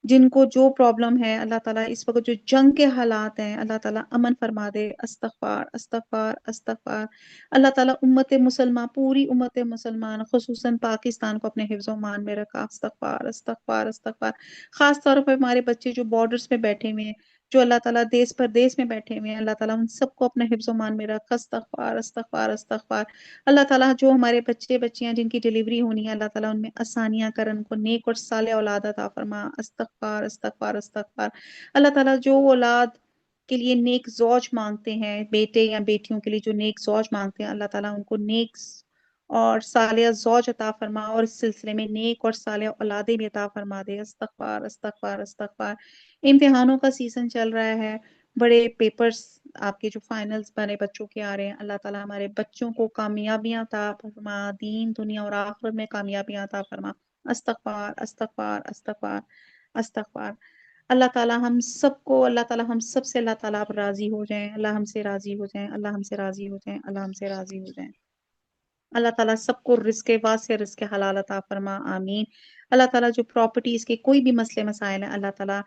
جن کو جو پرابلم ہے، اللہ تعالیٰ اس وقت جو جنگ کے حالات ہیں، اللہ تعالیٰ امن فرما دے۔ استغفار استغفار استغفار۔ اللہ تعالیٰ امت مسلمہ، پوری امت مسلمان خصوصاً پاکستان کو اپنے حفظ و امان میں رکھا۔ استغفار استغفار استغفار۔ خاص طور پر ہمارے بچے جو بارڈرز پہ بیٹھے ہوئے ہیں، جو اللہ تعالیٰ دیس پردیس میں بیٹھے ہوئے ہیں، اللہ تعالیٰ ان سب کو اپنا حفظ و مان میں رکھ، استغفار استغفار استغفار۔ اللہ تعالیٰ جو ہمارے بچے بچیاں جن کی ڈلیوری ہونی ہے، اللہ تعالیٰ ان میں آسانیاں کر، ان کو نیک اور صالح اولاد عطا فرما، استغفار استغفار استغفار۔ اللہ تعالیٰ جو اولاد کے لیے نیک زوج مانگتے ہیں، بیٹے یا بیٹیوں کے لیے جو نیک زوج مانگتے ہیں، اللہ تعالیٰ ان کو نیک اور صالح زوج عطا فرما، اور اس سلسلے میں نیک اور صالح اولادیں بھی عطا فرما دے۔ استغفار استغفار استغفار۔ امتحانوں کا سیزن چل رہا ہے، بڑے پیپرز آپ کے جو فائنلز بڑے بچوں کے آ رہے ہیں، اللہ تعالیٰ ہمارے بچوں کو کامیابیاں عطا فرما، دین دنیا اور آخرت میں کامیابیاں عطا فرما۔ استغفار استغفار استغفار استغفار۔ اللہ تعالیٰ ہم سب کو، اللہ تعالیٰ ہم سب سے، اللہ تعالیٰ آپ راضی ہو جائیں، اللہ ہم سے راضی ہو جائیں، اللہ ہم سے راضی ہو جائیں، اللہ ہم سے راضی ہو جائیں۔ اللہ تعالیٰ سب کو رزق واسع، رزق حلال عطا فرما، آمین۔ اللہ تعالیٰ جو پراپرٹیز کے کوئی بھی مسئلے مسائل ہیں، اللہ تعالیٰ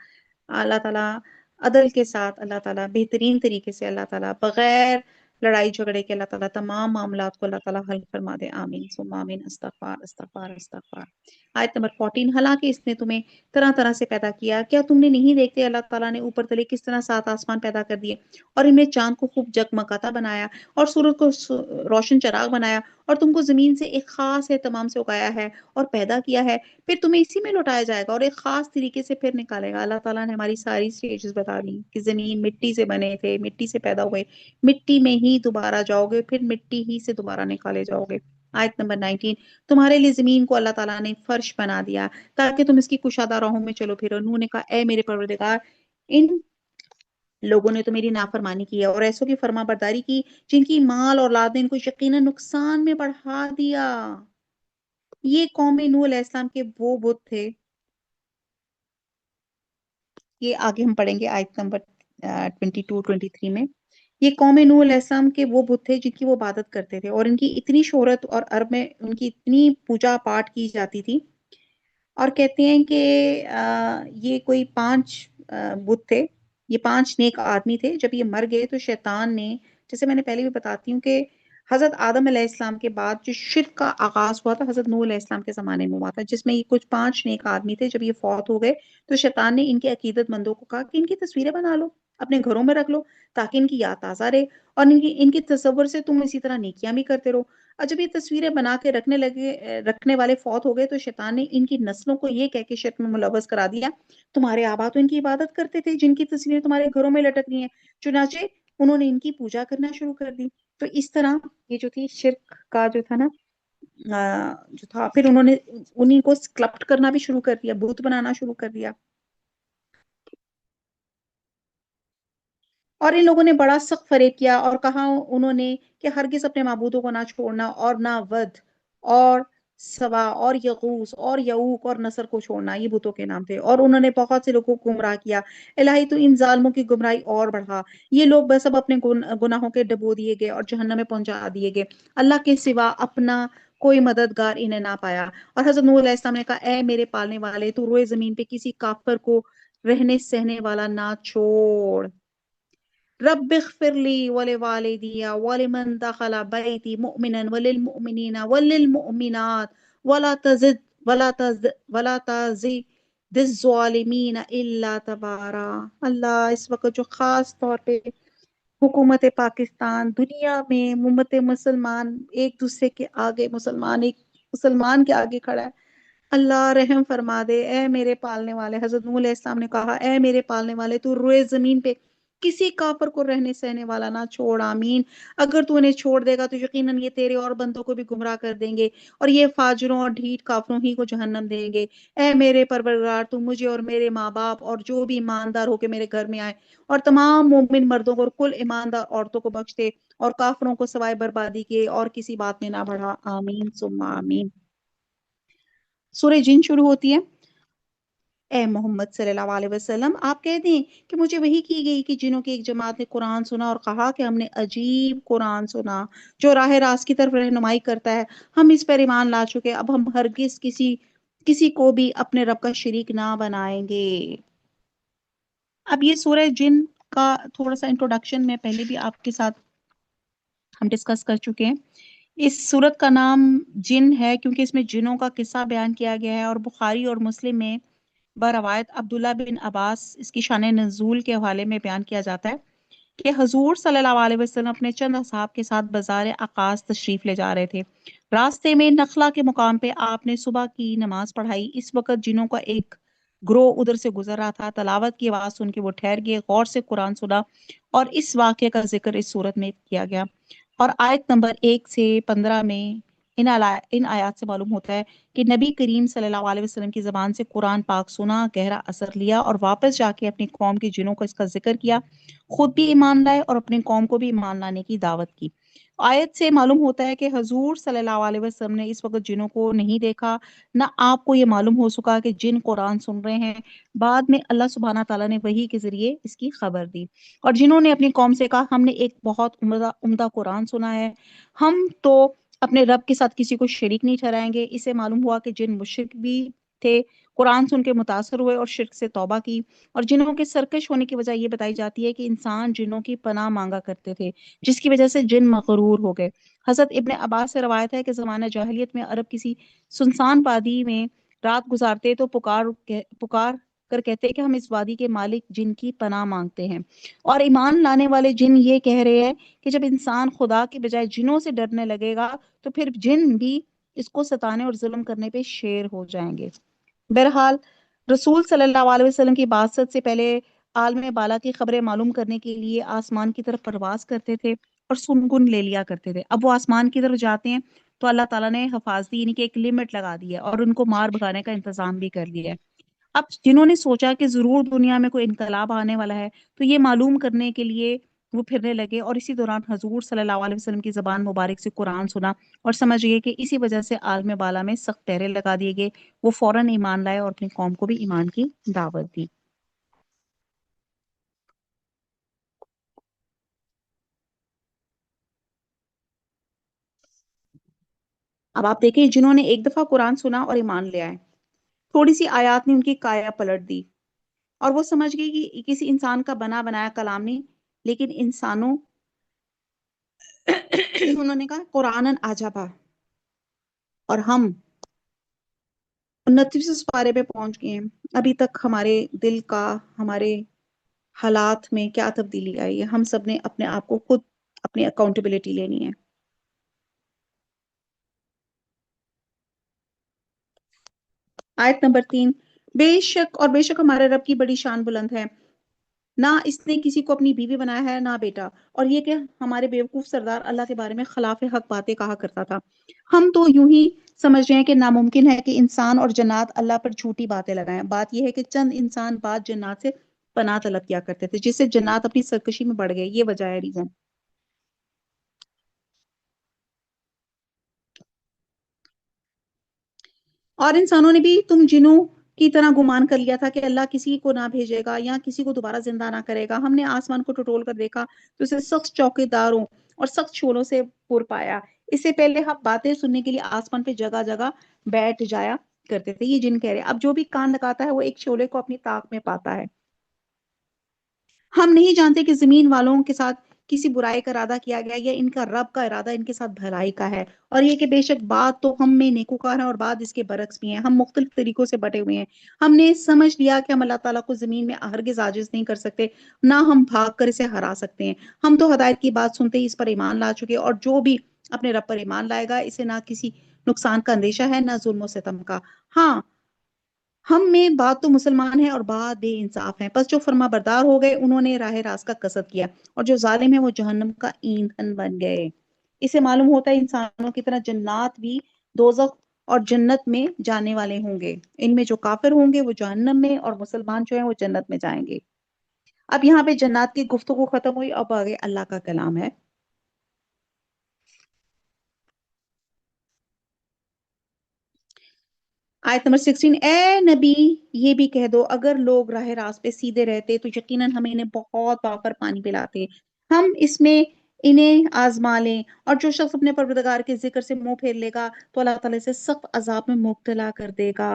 عدل کے ساتھ، اللہ تعالیٰ بہترین طریقے سے، اللہ تعالیٰ بغیر لڑائی جھگڑے کے، اللہ تعالیٰ تمام معاملات کو اللہ تعالیٰ حل فرما دے، آمین ثم آمین۔ استغفار استغفار استغفار۔ آیت نمبر 14۔ حالانکہ اس نے تمہیں طرح طرح سے پیدا کیا، کیا تم نے نہیں دیکھتے اللہ تعالیٰ نے اوپر تلے کس طرح 7 آسمان پیدا کر دیے، اور ان میں چاند کو خوب جگمگاتا بنایا، اور سورج کو روشن چراغ بنایا، اور تم کو زمین سے ایک خاص اہتمام سے اگایا ہے اور پیدا کیا ہے، پھر تمہیں اسی میں لوٹایا جائے گا اور ایک خاص طریقے سے پھر نکالے گا۔ اللہ تعالیٰ نے ہماری ساری سٹیجز بتا دی کہ زمین مٹی سے بنے تھے، مٹی سے پیدا ہوئے، مٹی میں ہی دوبارہ جاؤ گے، پھر مٹی ہی سے دوبارہ نکالے جاؤ گے۔ آیت نمبر 19۔ تمہارے لیے زمین کو اللہ تعالیٰ نے فرش بنا دیا تاکہ تم اس کی کشادہ راہوں میں چلو پھرو۔ انہوں نے کہا اے میرے پروردگار، ان لوگوں نے تو میری نافرمانی کی ہے اور ایسوں کی فرما برداری کی جن کی مال اور اولاد نے ان کو یقیناً نقصان میں بڑھا دیا۔ یہ قوم نوح علیہ السلام کے وہ بت تھے، یہ آگے ہم پڑھیں گے آیت نمبر 22-23 میں۔ یہ قوم نوح علیہ السلام کے وہ بت تھے جن کی وہ عبادت کرتے تھے، اور ان کی اتنی شہرت اور عرب میں ان کی اتنی پوجا پاٹ کی جاتی تھی، اور کہتے ہیں کہ یہ کوئی 5 بت تھے، یہ 5 نیک آدمی تھے۔ جب یہ مر گئے تو شیطان نے، جیسے میں نے پہلے بھی بتاتی ہوں کہ حضرت آدم علیہ السلام کے بعد جو شرک کا آغاز ہوا تھا حضرت نوح علیہ السلام کے زمانے میں ہوا تھا، جس میں یہ کچھ 5 نیک آدمی تھے۔ جب یہ فوت ہو گئے تو شیطان نے ان کے عقیدت مندوں کو کہا کہ ان کی تصویریں بنا لو، اپنے گھروں میں رکھ لو تاکہ ان کی یاد تازہ رہے، اور ان کی تصور سے تم اسی طرح نیکیاں بھی کرتے رہو۔ اور جب یہ تصویریں بنا کے رکھنے والے فوت ہو گئے تو شیطان نے ان کی نسلوں کو یہ کہہ کے شرک میں ملوث کرا دیا، تمہارے آبا تو ان کی عبادت کرتے تھے جن کی تصویریں تمہارے گھروں میں لٹک رہی ہیں، چنانچہ انہوں نے ان کی پوجا کرنا شروع کر دی۔ تو اس طرح یہ جو تھی شرک کا جو تھا نا، جو تھا، پھر انہوں نے انہیں کو سکلپٹ کرنا بھی شروع کر دیا، بت بنانا شروع کر دیا، اور ان لوگوں نے بڑا سخت فریب کیا اور کہا انہوں نے کہ ہرگز اپنے معبودوں کو نہ چھوڑنا، اور نہ ود اور سوا اور یغوس اور یعوق اور نصر کو چھوڑنا، یہ بتوں کے نام تھے، اور انہوں نے بہت سے لوگوں کو گمراہ کیا۔ الہی تو ان ظالموں کی گمراہی اور بڑھا، یہ لوگ بس اب اپنے گناہوں کے ڈبو دیے گئے اور جہنم میں پہنچا دیے گئے، اللہ کے سوا اپنا کوئی مددگار انہیں نہ پایا۔ اور حضرت نوح علیہ السلام نے کہا اے میرے پالنے والے، تو روئے زمین پہ کسی کافر کو رہنے سہنے والا نہ چھوڑ۔ رب اغفر لی ولوالدی ولمن دخل بیتی مؤمنا وللمؤمنین وللمؤمنات ولا تزد ولا تزد الظالمین الا تبارا۔ اللہ اس وقت جو خاص طور پہ حکومت پاکستان، دنیا میں امت مسلمان ایک دوسرے کے آگے، مسلمان ایک مسلمان کے آگے کھڑا ہے، اللہ رحم فرما دے۔ اے میرے پالنے والے، حضرت نوح علیہ السلام نے کہا اے میرے پالنے والے، تو روئے زمین پہ کسی کافر کو رہنے سہنے والا نہ چھوڑ، آمین۔ اگر تو انہیں چھوڑ دے گا تو یقیناً یہ تیرے اور بندوں کو بھی گمراہ کر دیں گے، اور یہ فاجروں اور ڈھیٹ کافروں ہی کو جہنم دیں گے۔ اے میرے پروردگار، تو مجھے اور میرے ماں باپ اور جو بھی ایماندار ہو کے میرے گھر میں آئے اور تمام مومن مردوں کو اور کل ایماندار عورتوں کو بخش دے، اور کافروں کو سوائے بربادی کے اور کسی بات میں نہ بڑھا، آمین ثم آمین۔ سورہ جن شروع ہوتی ہے۔ اے محمد صلی اللہ علیہ وسلم، آپ کہہ دیں کہ مجھے وحی کی گئی کہ جنوں کی ایک جماعت نے قرآن سنا اور کہا کہ ہم نے عجیب قرآن سنا جو راہ راست کی طرف رہنمائی کرتا ہے، ہم اس پر ایمان لا چکے، اب ہم ہرگز کسی کو بھی اپنے رب کا شریک نہ بنائیں گے۔ اب یہ سورہ جن کا تھوڑا سا انٹروڈکشن میں پہلے بھی آپ کے ساتھ ہم ڈسکس کر چکے ہیں۔ اس سورت کا نام جن ہے کیونکہ اس میں جنوں کا قصہ بیان کیا گیا ہے، اور بخاری اور مسلم میں بروایت عبداللہ بن عباس اس کی شان نزول کے حوالے میں بیان کیا جاتا ہے کہ حضور صلی اللہ علیہ وسلم اپنے چند اصحاب کے ساتھ بازار عکاظ تشریف لے جا رہے تھے۔ راستے میں نخلا کے مقام پہ آپ نے صبح کی نماز پڑھائی۔ اس وقت جنوں کا ایک گروہ ادھر سے گزر رہا تھا۔ تلاوت کی آواز سن کے وہ ٹھہر گئے، غور سے قرآن سنا اور اس واقعے کا ذکر اس صورت میں کیا گیا۔ اور آیت نمبر 1 سے 15 میں ان آیات سے معلوم ہوتا ہے کہ نبی کریم صلی اللہ علیہ وسلم کی زبان سے قرآن پاک سنا، گہرا اثر لیا اور واپس جا کے اپنی قوم کے جنوں کو اس کا ذکر کیا، خود بھی ایمان لائے اور اپنی قوم کو بھی ایمان لانے کی دعوت کی۔ آیت سے معلوم ہوتا ہے کہ حضور صلی اللہ علیہ وسلم نے اس وقت جنوں کو نہیں دیکھا، نہ آپ کو یہ معلوم ہو سکا کہ جن قرآن سن رہے ہیں۔ بعد میں اللہ سبحانہ تعالیٰ نے وحی کے ذریعے اس کی خبر دی اور جنہوں نے اپنی قوم سے کہا ہم نے ایک بہت عمدہ قرآن سنا ہے، ہم تو اپنے رب کے ساتھ کسی کو شریک نہیں ٹھہرائیں گے۔ اسے معلوم ہوا کہ جن مشرک بھی تھے، قرآن سن کے متاثر ہوئے اور شرک سے توبہ کی۔ اور جنوں کے سرکش ہونے کی وجہ یہ بتائی جاتی ہے کہ انسان جنوں کی پناہ مانگا کرتے تھے، جس کی وجہ سے جن مغرور ہو گئے۔ حضرت ابن عباس سے روایت ہے کہ زمانہ جاہلیت میں عرب کسی سنسان وادی میں رات گزارتے تو پکار کر کہتے کہ ہم اس وادی کے مالک جن کی پناہ مانگتے ہیں۔ اور ایمان لانے والے جن یہ کہہ رہے ہیں کہ جب انسان خدا کے بجائے جنوں سے ڈرنے لگے گا تو پھر جن بھی اس کو ستانے اور ظلم کرنے پہ شیر ہو جائیں گے۔ بہرحال رسول صلی اللہ علیہ وسلم کی بعثت سے پہلے عالم بالا کی خبریں معلوم کرنے کے لیے آسمان کی طرف پرواز کرتے تھے اور سنگن لے لیا کرتے تھے۔ اب وہ آسمان کی طرف جاتے ہیں تو اللہ تعالیٰ نے حفاظتی یعنی کہ ایک لمٹ لگا دی ہے اور ان کو مار بھگانے کا انتظام بھی کر لیا ہے۔ اب جنہوں نے سوچا کہ ضرور دنیا میں کوئی انقلاب آنے والا ہے تو یہ معلوم کرنے کے لیے وہ پھرنے لگے اور اسی دوران حضور صلی اللہ علیہ وسلم کی زبان مبارک سے قرآن سنا اور سمجھ گئے کہ اسی وجہ سے عالم بالا میں سخت پہرے لگا دیے گئے۔ وہ فوراً ایمان لائے اور اپنی قوم کو بھی ایمان کی دعوت دی۔ اب آپ دیکھیں جنہوں نے ایک دفعہ قرآن سنا اور ایمان لے آئے، تھوڑی سی آیات نے ان کی کایا پلٹ دی اور وہ سمجھ گئی کہ کسی انسان کا بنا بنایا کلام نہیں، لیکن انسانوں انہوں نے کہا قرآن عجبا، اور ہم 29 پارے پہ پہنچ گئے ہیں۔ ابھی تک ہمارے دل کا، ہمارے حالات میں کیا تبدیلی آئی ہے؟ ہم سب نے اپنے آپ کو خود اپنی اکاؤنٹیبلٹی لینی ہے۔ آیت نمبر 3، بے شک ہمارے رب کی بڑی شان بلند ہے، نہ اس نے کسی کو اپنی بیوی بنایا ہے نہ بیٹا، اور یہ کہ ہمارے بیوقوف سردار اللہ کے بارے میں خلاف حق باتیں کہا کرتا تھا۔ ہم تو یوں ہی سمجھ رہے ہیں کہ ناممکن ہے کہ انسان اور جنات اللہ پر جھوٹی باتیں لگائیں۔ بات یہ ہے کہ چند انسان بعد جنات سے پناہ طلب کیا کرتے تھے، جس سے جنات اپنی سرکشی میں بڑھ گئے۔ یہ وجہ ہے، ریزن۔ اور انسانوں نے بھی تم جنوں کی طرح گمان کر لیا تھا کہ اللہ کسی کو نہ بھیجے گا یا کسی کو دوبارہ زندہ نہ کرے گا۔ ہم نے آسمان کو ٹٹول کر دیکھا تو اسے سخت چوکے داروں اور سخت شولوں سے پر پایا۔ اس سے پہلے ہم باتیں سننے کے لیے آسمان پہ جگہ جگہ بیٹھ جایا کرتے تھے۔ یہ جن کہہ رہے اب جو بھی کان لگاتا ہے وہ ایک شولے کو اپنی طاق میں پاتا ہے۔ ہم نہیں جانتے کہ زمین والوں کے ساتھ کسی برائی کا ارادہ کیا گیا یا ان کا رب کا ارادہ ان کے ساتھ بھلائی کا ہے، اور یہ کہ بے شک بات تو ہم میں نیکوکار ہیں اور بات اس کے برعکس بھی ہیں۔ ہم مختلف طریقوں سے بٹے ہوئے ہیں۔ ہم نے سمجھ لیا کہ ہم اللہ تعالیٰ کو زمین میں ہرگز عاجز نہیں کر سکتے، نہ ہم بھاگ کر اسے ہرا سکتے ہیں۔ ہم تو ہدایت کی بات سنتے ہی اس پر ایمان لا چکے، اور جو بھی اپنے رب پر ایمان لائے گا اسے نہ کسی نقصان کا اندیشہ ہے نہ ظلم و ستم کا۔ ہاں، ہم میں بات تو مسلمان ہیں اور بات بے انصاف ہیں، پس جو فرما بردار ہو گئے انہوں نے راہ راست کا قصد کیا، اور جو ظالم ہیں وہ جہنم کا ایندھن بن گئے۔ اسے معلوم ہوتا ہے انسانوں کی طرح جنات بھی دوزخ اور جنت میں جانے والے ہوں گے۔ ان میں جو کافر ہوں گے وہ جہنم میں، اور مسلمان جو ہیں وہ جنت میں جائیں گے۔ اب یہاں پہ جنات کی گفتگو ختم ہوئی، اب آگے اللہ کا کلام ہے۔ آیت نمبر 16، اے نبی یہ بھی کہہ دو اگر لوگ راہ راست پہ سیدھے رہتے تو یقیناً ہم انہیں بہت پاکر پانی پلاتے، ہم اس میں انہیں آزما لیں، اور جو شخص اپنے پروردگار کے ذکر سے منہ پھیر لے گا تو اللہ تعالیٰ سے سخت عذاب میں مبتلا کر دے گا۔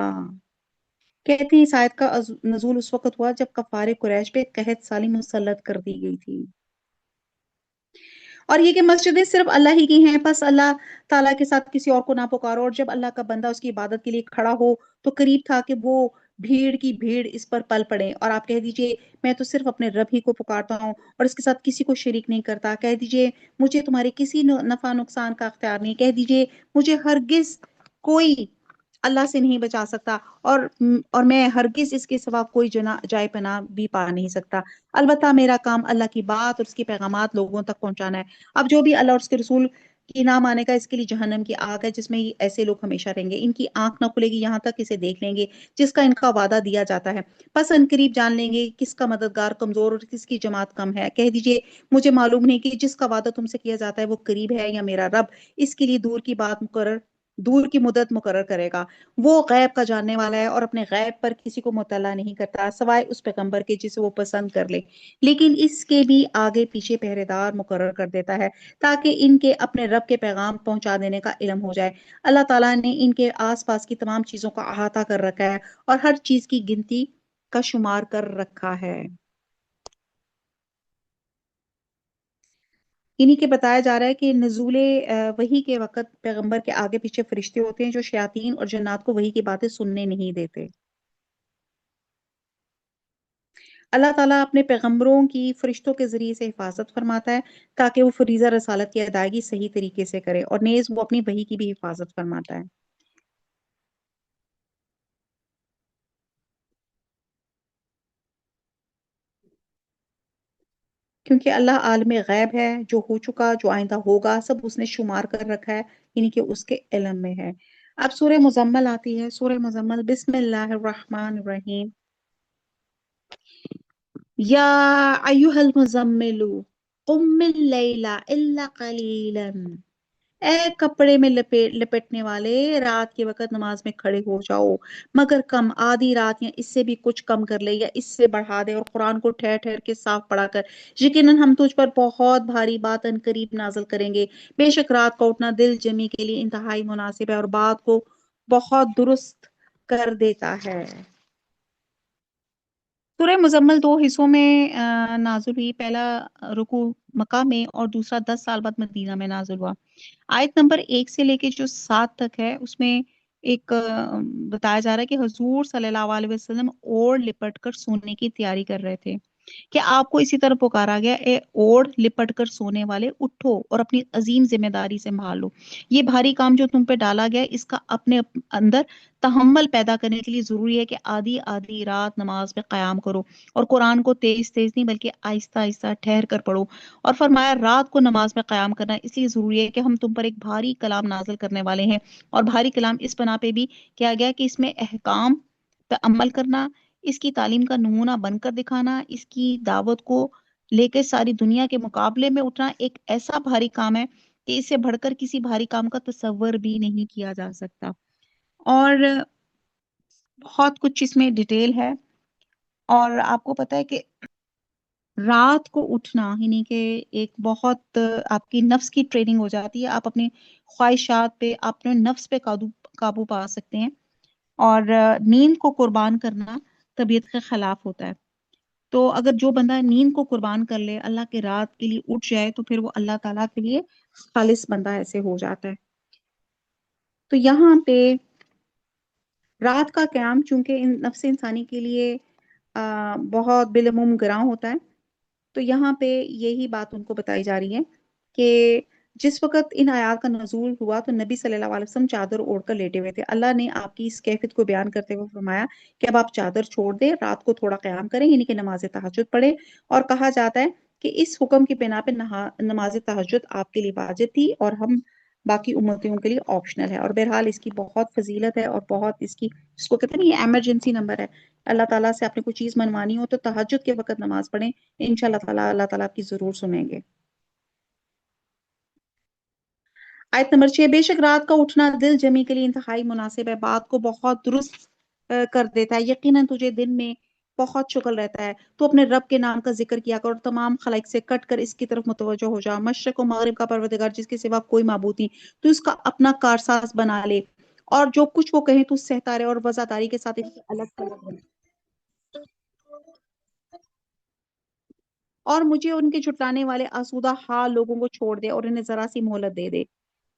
کہتے ہیں اس آیت کا نزول اس وقت ہوا جب کفار قریش پہ قحط سالی مسلط کر دی گئی تھی، اور یہ کہ مسجدیں صرف اللہ ہی کی ہیں، پس اللہ تعالیٰ کے ساتھ کسی اور کو نہ پکارو، اور جب اللہ کا بندہ اس کی عبادت کے لیے کھڑا ہو تو قریب تھا کہ وہ بھیڑ کی بھیڑ اس پر پل پڑے، اور آپ کہہ دیجئے میں تو صرف اپنے رب ہی کو پکارتا ہوں اور اس کے ساتھ کسی کو شریک نہیں کرتا، کہہ دیجئے مجھے تمہارے کسی نفع نقصان کا اختیار نہیں، کہہ دیجئے مجھے ہرگز کوئی اللہ سے نہیں بچا سکتا، اور اور میں ہرگز اس کے سوا کوئی جائے پناہ بھی پا نہیں سکتا، البتہ میرا کام اللہ کی بات اور اس کے پیغامات لوگوں تک پہنچانا ہے۔ اب جو بھی اللہ اور اس کے رسول کی نہ مانے گا، اس کے لیے جہنم کی آگ ہے جس میں ایسے لوگ ہمیشہ رہیں گے، ان کی آنکھ نہ کھلے گی یہاں تک اسے دیکھ لیں گے جس کا ان کا وعدہ دیا جاتا ہے، پس ان قریب جان لیں گے کس کا مددگار کمزور اور کس کی جماعت کم ہے، کہہ دیجئے مجھے معلوم نہیں کہ جس کا وعدہ تم سے کیا جاتا ہے وہ قریب ہے یا میرا رب اس کے لیے دور کی مدت مقرر کرے گا، وہ غیب کا جاننے والا ہے اور اپنے غیب پر کسی کو مطلع نہیں کرتا سوائے اس پیغمبر کے جسے وہ پسند کر لے، لیکن اس کے بھی آگے پیچھے پہرے دار مقرر کر دیتا ہے تاکہ ان کے اپنے رب کے پیغام پہنچا دینے کا علم ہو جائے۔ اللہ تعالیٰ نے ان کے آس پاس کی تمام چیزوں کا احاطہ کر رکھا ہے اور ہر چیز کی گنتی کا شمار کر رکھا ہے۔ انہی کے بتایا جا رہا ہے کہ نزول وحی کے وقت پیغمبر کے آگے پیچھے فرشتے ہوتے ہیں جو شیاطین اور جنات کو وحی کی باتیں سننے نہیں دیتے۔ اللہ تعالیٰ اپنے پیغمبروں کی فرشتوں کے ذریعے سے حفاظت فرماتا ہے تاکہ وہ فریضہ رسالت کی ادائیگی صحیح طریقے سے کرے، اور نیز وہ اپنی وحی کی بھی حفاظت فرماتا ہے۔ کیونکہ اللہ عالم غیب ہے، جو ہو چکا جو آئندہ ہوگا سب اس نے شمار کر رکھا ہے، یعنی کہ اس کے علم میں ہے۔ اب سورہ مزمل آتی ہے، سورہ مزمل، بسم اللہ الرحمن الرحیم۔ یا ایہا المزمل قم اللیل الا قلیلا، اے کپڑے میں لپٹنے والے رات کے وقت نماز میں کھڑے ہو جاؤ مگر کم، آدھی رات یا اس سے بھی کچھ کم کر لے یا اس سے بڑھا دے، اور قرآن کو ٹھہر ٹھہر کے صاف پڑھا کر، یقیناً ہم تجھ پر بہت بھاری بات ان قریب نازل کریں گے۔ بے شک رات کا اٹھنا دل جمی کے لیے انتہائی مناسب ہے اور بات کو بہت درست کر دیتا ہے۔ سورہ مزمل دو حصوں میں نازل ہوئی، پہلا رکوع مکہ میں اور دوسرا 10 سال بعد مدینہ میں نازل ہوا۔ آیت نمبر 1 سے لے کے جو 7 تک ہے اس میں ایک بتایا جا رہا ہے کہ حضور صلی اللہ علیہ وسلم اوڑھ لپٹ کر سونے کی تیاری کر رہے تھے کہ آپ کو اسی طرح پکارا گیا، اے اوڑھ لپٹ کر سونے والے اٹھو اور اپنی عظیم ذمہ داری سے سنبھالو، یہ بھاری کام جو تم پہ ڈالا گیا اس کا اپنے اندر تحمل پیدا کرنے کے لیے ضروری ہے کہ آدھی آدھی رات نماز میں قیام کرو اور قرآن کو تیز تیز نہیں بلکہ آہستہ آہستہ ٹھہر کر پڑھو، اور فرمایا رات کو نماز میں قیام کرنا اس لیے ضروری ہے کہ ہم تم پر ایک بھاری کلام نازل کرنے والے ہیں، اور بھاری کلام اس بنا پہ بھی کیا گیا کہ اس میں احکام پہ عمل کرنا، اس کی تعلیم کا نمونہ بن کر دکھانا، اس کی دعوت کو لے کے ساری دنیا کے مقابلے میں اٹھنا ایک ایسا بھاری کام ہے کہ اس سے بڑھ کر کسی بھاری کام کا تصور بھی نہیں کیا جا سکتا، اور بہت کچھ اس میں ڈیٹیل ہے۔ اور آپ کو پتا ہے کہ رات کو اٹھنا یعنی کہ ایک بہت آپ کی نفس کی ٹریننگ ہو جاتی ہے، آپ اپنی خواہشات پہ اپنے نفس پہ قابو پا سکتے ہیں، اور نیند کو قربان کرنا طبیعت کے خلاف ہوتا ہے، تو اگر جو بندہ نیند کو قربان کر لے اللہ کے رات کے لیے اٹھ جائے تو پھر وہ اللہ تعالیٰ کے لیے خالص بندہ ایسے ہو جاتا ہے۔ تو یہاں پہ رات کا قیام چونکہ نفس انسانی کے لیے بہت بالعموم گراں ہوتا ہے، تو یہاں پہ یہی بات ان کو بتائی جا رہی ہے کہ جس وقت ان آیات کا نزول ہوا تو نبی صلی اللہ علیہ وسلم چادر اوڑھ کر لیٹے ہوئے تھے، اللہ نے آپ کی اس کیفیت کو بیان کرتے ہوئے فرمایا کہ اب آپ چادر چھوڑ دیں، رات کو تھوڑا قیام کریں یعنی کہ نماز تہجد پڑھیں، اور کہا جاتا ہے کہ اس حکم کی بنا پہ نماز تہجد آپ کے لیے واجب تھی اور ہم باقی امتیوں کے لیے آپشنل ہے، اور بہرحال اس کی بہت فضیلت ہے اور بہت اس کی جس کو کہتے ہیں نا یہ ایمرجنسی نمبر ہے، اللہ تعالیٰ سے آپ نے کوئی چیز منوانی ہو تو تہجد کے وقت نماز پڑھیں، انشاءاللہ تعالیٰ اللہ تعالیٰ آپ کی ضرور سنیں گے۔ آیت نمبر 6، بے شک رات کا اٹھنا دل جمی کے لیے انتہائی مناسب ہے، بات کو بہت درست کر دیتا ہے، یقیناً تجھے دن میں بہت شغل رہتا ہے، تو اپنے رب کے نام کا ذکر کیا کر اور تمام خلائق سے کٹ کر اس کی طرف متوجہ ہو جا، مشرق و مغرب کا پروردگار جس کے سوا کوئی معبود نہیں، تو اس کا اپنا کارساز بنا لے، اور جو کچھ وہ کہیں تو سہتا رہے اور وفاداری کے ساتھ ان سے الگ الگ بنے، اور مجھے ان کے جھٹلانے والے آسودہ حال لوگوں کو چھوڑ دے اور انہیں ذرا سی مہلت دے دے۔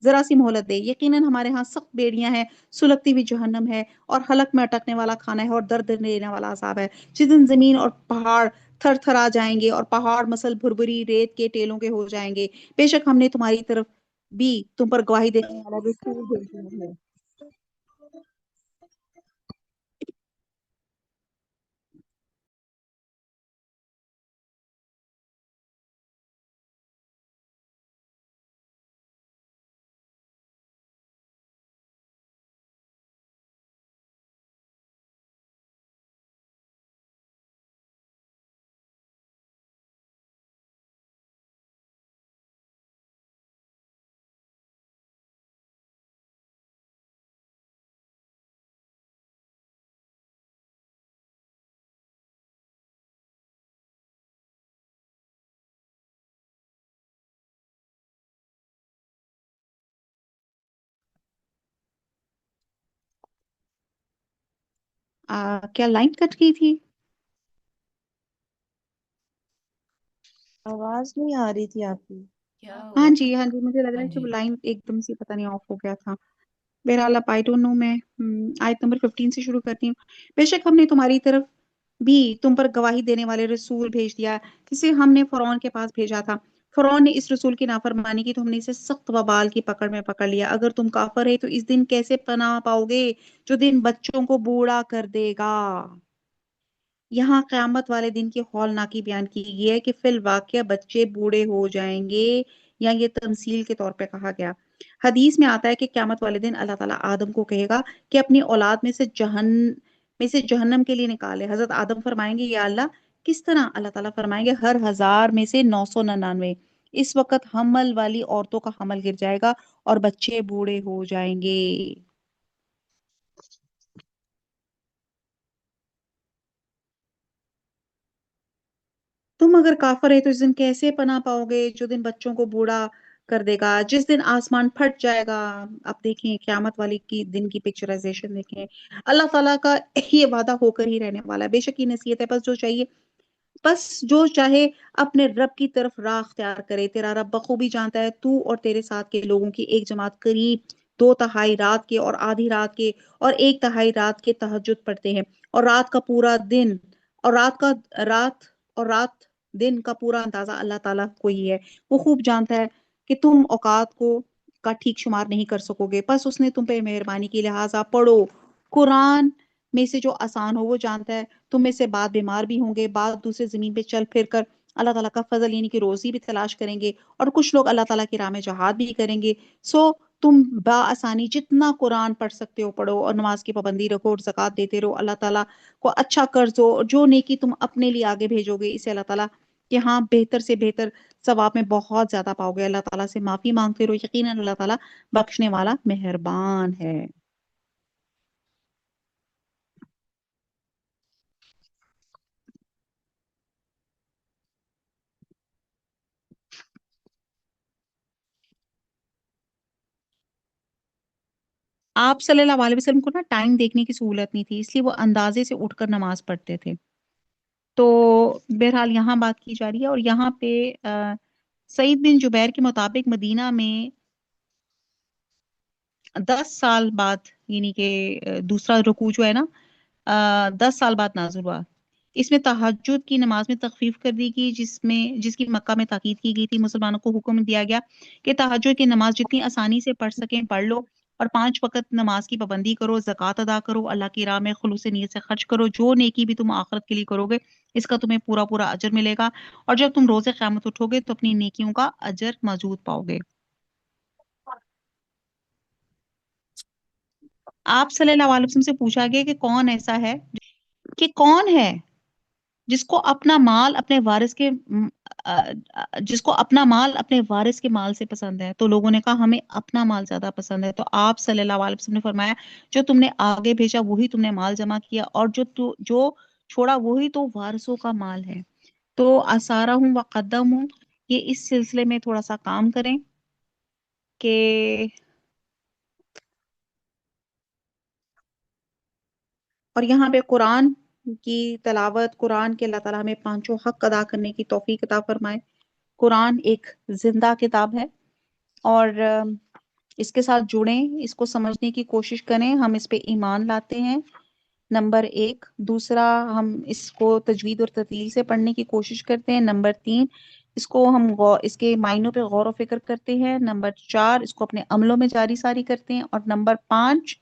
ذرا سی مہلت دے، یقیناً ہمارے ہاں سخت بیڑیاں ہیں، سلگتی ہوئی جہنم ہے، اور حلق میں اٹکنے والا کھانا ہے، اور درد دینے والا عذاب ہے، جس دن زمین اور پہاڑ تھر تھر آ جائیں گے، اور پہاڑ مسل بھربری ریت کے ٹیلوں کے ہو جائیں گے۔ بے شک ہم نے تمہاری طرف بھی تم پر گواہی دینے والا رسول بھیجا ہے۔ کیا لائن کٹ گئی تھی؟ آواز نہیں آ رہی تھی آپ کی۔ کیا ہاں ہوا؟ جی ہاں جی، مجھے لگ رہا ہاں ہے کہ جی، وہ لائن ایک دم سے پتہ نہیں آف ہو گیا تھا۔ بہرحال اب آئی ڈونٹ نو، میں آیت نمبر 15 سے شروع کرتی ہوں۔ بے شک ہم نے تمہاری طرف بھی تم پر گواہی دینے والے رسول بھیج دیا، جسے ہم نے فرعون کے پاس بھیجا تھا۔ فرعون نے اس رسول کی نافرمانی کی تو ہم نے اسے سخت وبال کی پکڑ میں پکڑ لیا۔ اگر تم کافر ہے تو اس دن کیسے پناہ پاؤ گے جو دن بچوں کو بوڑھا کر دے گا۔ یہاں قیامت والے دن کی ہولناکی بیان کی گئی ہے کہ فی الواقعہ بچے بوڑھے ہو جائیں گے، یا یہ تمثیل کے طور پہ کہا گیا۔ حدیث میں آتا ہے کہ قیامت والے دن اللہ تعالیٰ آدم کو کہے گا کہ اپنی اولاد میں سے جہنم کے لیے نکالے۔ حضرت آدم فرمائیں گے یا اللہ کس طرح؟ اللہ تعالیٰ فرمائیں گے ہر 1000 میں سے 999۔ اس وقت حمل والی عورتوں کا حمل گر جائے گا اور بچے بوڑھے ہو جائیں گے۔ تم اگر کافر ہے تو اس دن کیسے پناہ پاؤ گے جو دن بچوں کو بوڑھا کر دے گا، جس دن آسمان پھٹ جائے گا۔ آپ دیکھیں قیامت والی کی دن کی پکچرائزیشن دیکھیں، اللہ تعالیٰ کا یہ وعدہ ہو کر ہی رہنے والا ہے۔ بے شک یہ نصیحت ہے، بس جو چاہے اپنے رب کی طرف راہ اختیار کرے۔ تیرا رب بخوبی جانتا ہے، تو اور تیرے ساتھ کے لوگوں کی ایک جماعت قریب 2/3 رات کے اور آدھی رات کے اور 1/3 رات کے تہجد پڑھتے ہیں، اور رات کا پورا دن اور رات اور رات دن کا پورا اندازہ اللہ تعالیٰ کو ہی ہے۔ وہ خوب جانتا ہے کہ تم اوقات کا ٹھیک شمار نہیں کر سکو گے، بس اس نے تم پہ مہربانی کی، لہٰذا پڑھو قرآن میں سے جو آسان ہو۔ وہ جانتا ہے تم میں سے بعض بیمار بھی ہوں گے، بعض دوسرے زمین پہ چل پھر کر اللہ تعالیٰ کا فضل یعنی کہ روزی بھی تلاش کریں گے، اور کچھ لوگ اللہ تعالیٰ کی راہ میں جہاد بھی کریں گے۔ سو تم بآسانی جتنا قرآن پڑھ سکتے ہو پڑھو، اور نماز کی پابندی رکھو، اور زکوٰۃ دیتے رہو۔ اللہ تعالیٰ کو اچھا قرض دو، اور جو نیکی تم اپنے لیے آگے بھیجو گے اسے اللہ تعالیٰ کہ ہاں بہتر سے بہتر ثواب میں بہت زیادہ پاؤ گے۔ اللہ تعالیٰ سے معافی مانگتے رہو، یقیناً اللہ تعالیٰ بخشنے والا مہربان ہے۔ آپ صلی اللہ علیہ وسلم کو نا ٹائم دیکھنے کی سہولت نہیں تھی، اس لیے وہ اندازے سے اٹھ کر نماز پڑھتے تھے۔ تو بہرحال یہاں بات کی جا رہی ہے، اور یہاں پہ سعید بن جبیر کے مطابق مدینہ میں 10 سال بعد، یعنی کہ دوسرا رکوع جو ہے نا 10 سال بعد نازل ہوا۔ اس میں تہجد کی نماز میں تخفیف کر دی گئی، جس کی مکہ میں تاکید کی گئی تھی۔ مسلمانوں کو حکم دیا گیا کہ تہجد کی نماز جتنی آسانی سے پڑھ سکیں پڑھ لو، اور 5 وقت نماز کی پابندی کرو، زکوٰۃ ادا کرو، اللہ کی راہ میں خلوص نیت سے خرچ کرو۔ جو نیکی بھی تم آخرت کے لیے کرو گے اس کا تمہیں پورا پورا اجر ملے گا، اور جب تم روز قیامت اٹھو گے تو اپنی نیکیوں کا اجر موجود پاؤ گے۔ آپ صلی اللہ علیہ وسلم سے پوچھا گیا کہ کون ہے جس کو اپنا مال اپنے وارث کے جس کو اپنا مال اپنے وارث کے مال سے پسند ہے؟ تو لوگوں نے کہا ہمیں اپنا مال زیادہ پسند ہے۔ تو آپ صلی اللہ علیہ وسلم نے فرمایا جو تم نے آگے بھیجا وہی تم نے مال جمع کیا، اور جو چھوڑا وہی تو وارثوں کا مال ہے۔ تو آثارہ ہوں و قدم ہوں، یہ اس سلسلے میں تھوڑا سا کام کریں کہ، اور یہاں پہ قرآن کی تلاوت، قرآن کے اللہ تعالیٰ ہمیں پانچوں حق ادا کرنے کی توفیق عطا فرمائے۔ قرآن ایک زندہ کتاب ہے، اور اس کے ساتھ جڑیں، اس کو سمجھنے کی کوشش کریں، ہم اس پہ ایمان لاتے ہیں، نمبر ایک۔ دوسرا، ہم اس کو تجوید اور ترتیل سے پڑھنے کی کوشش کرتے ہیں، نمبر تین، اس کو ہم اس کے معنوں پہ غور و فکر کرتے ہیں، نمبر چار، اس کو اپنے عملوں میں جاری ساری کرتے ہیں، اور نمبر پانچ،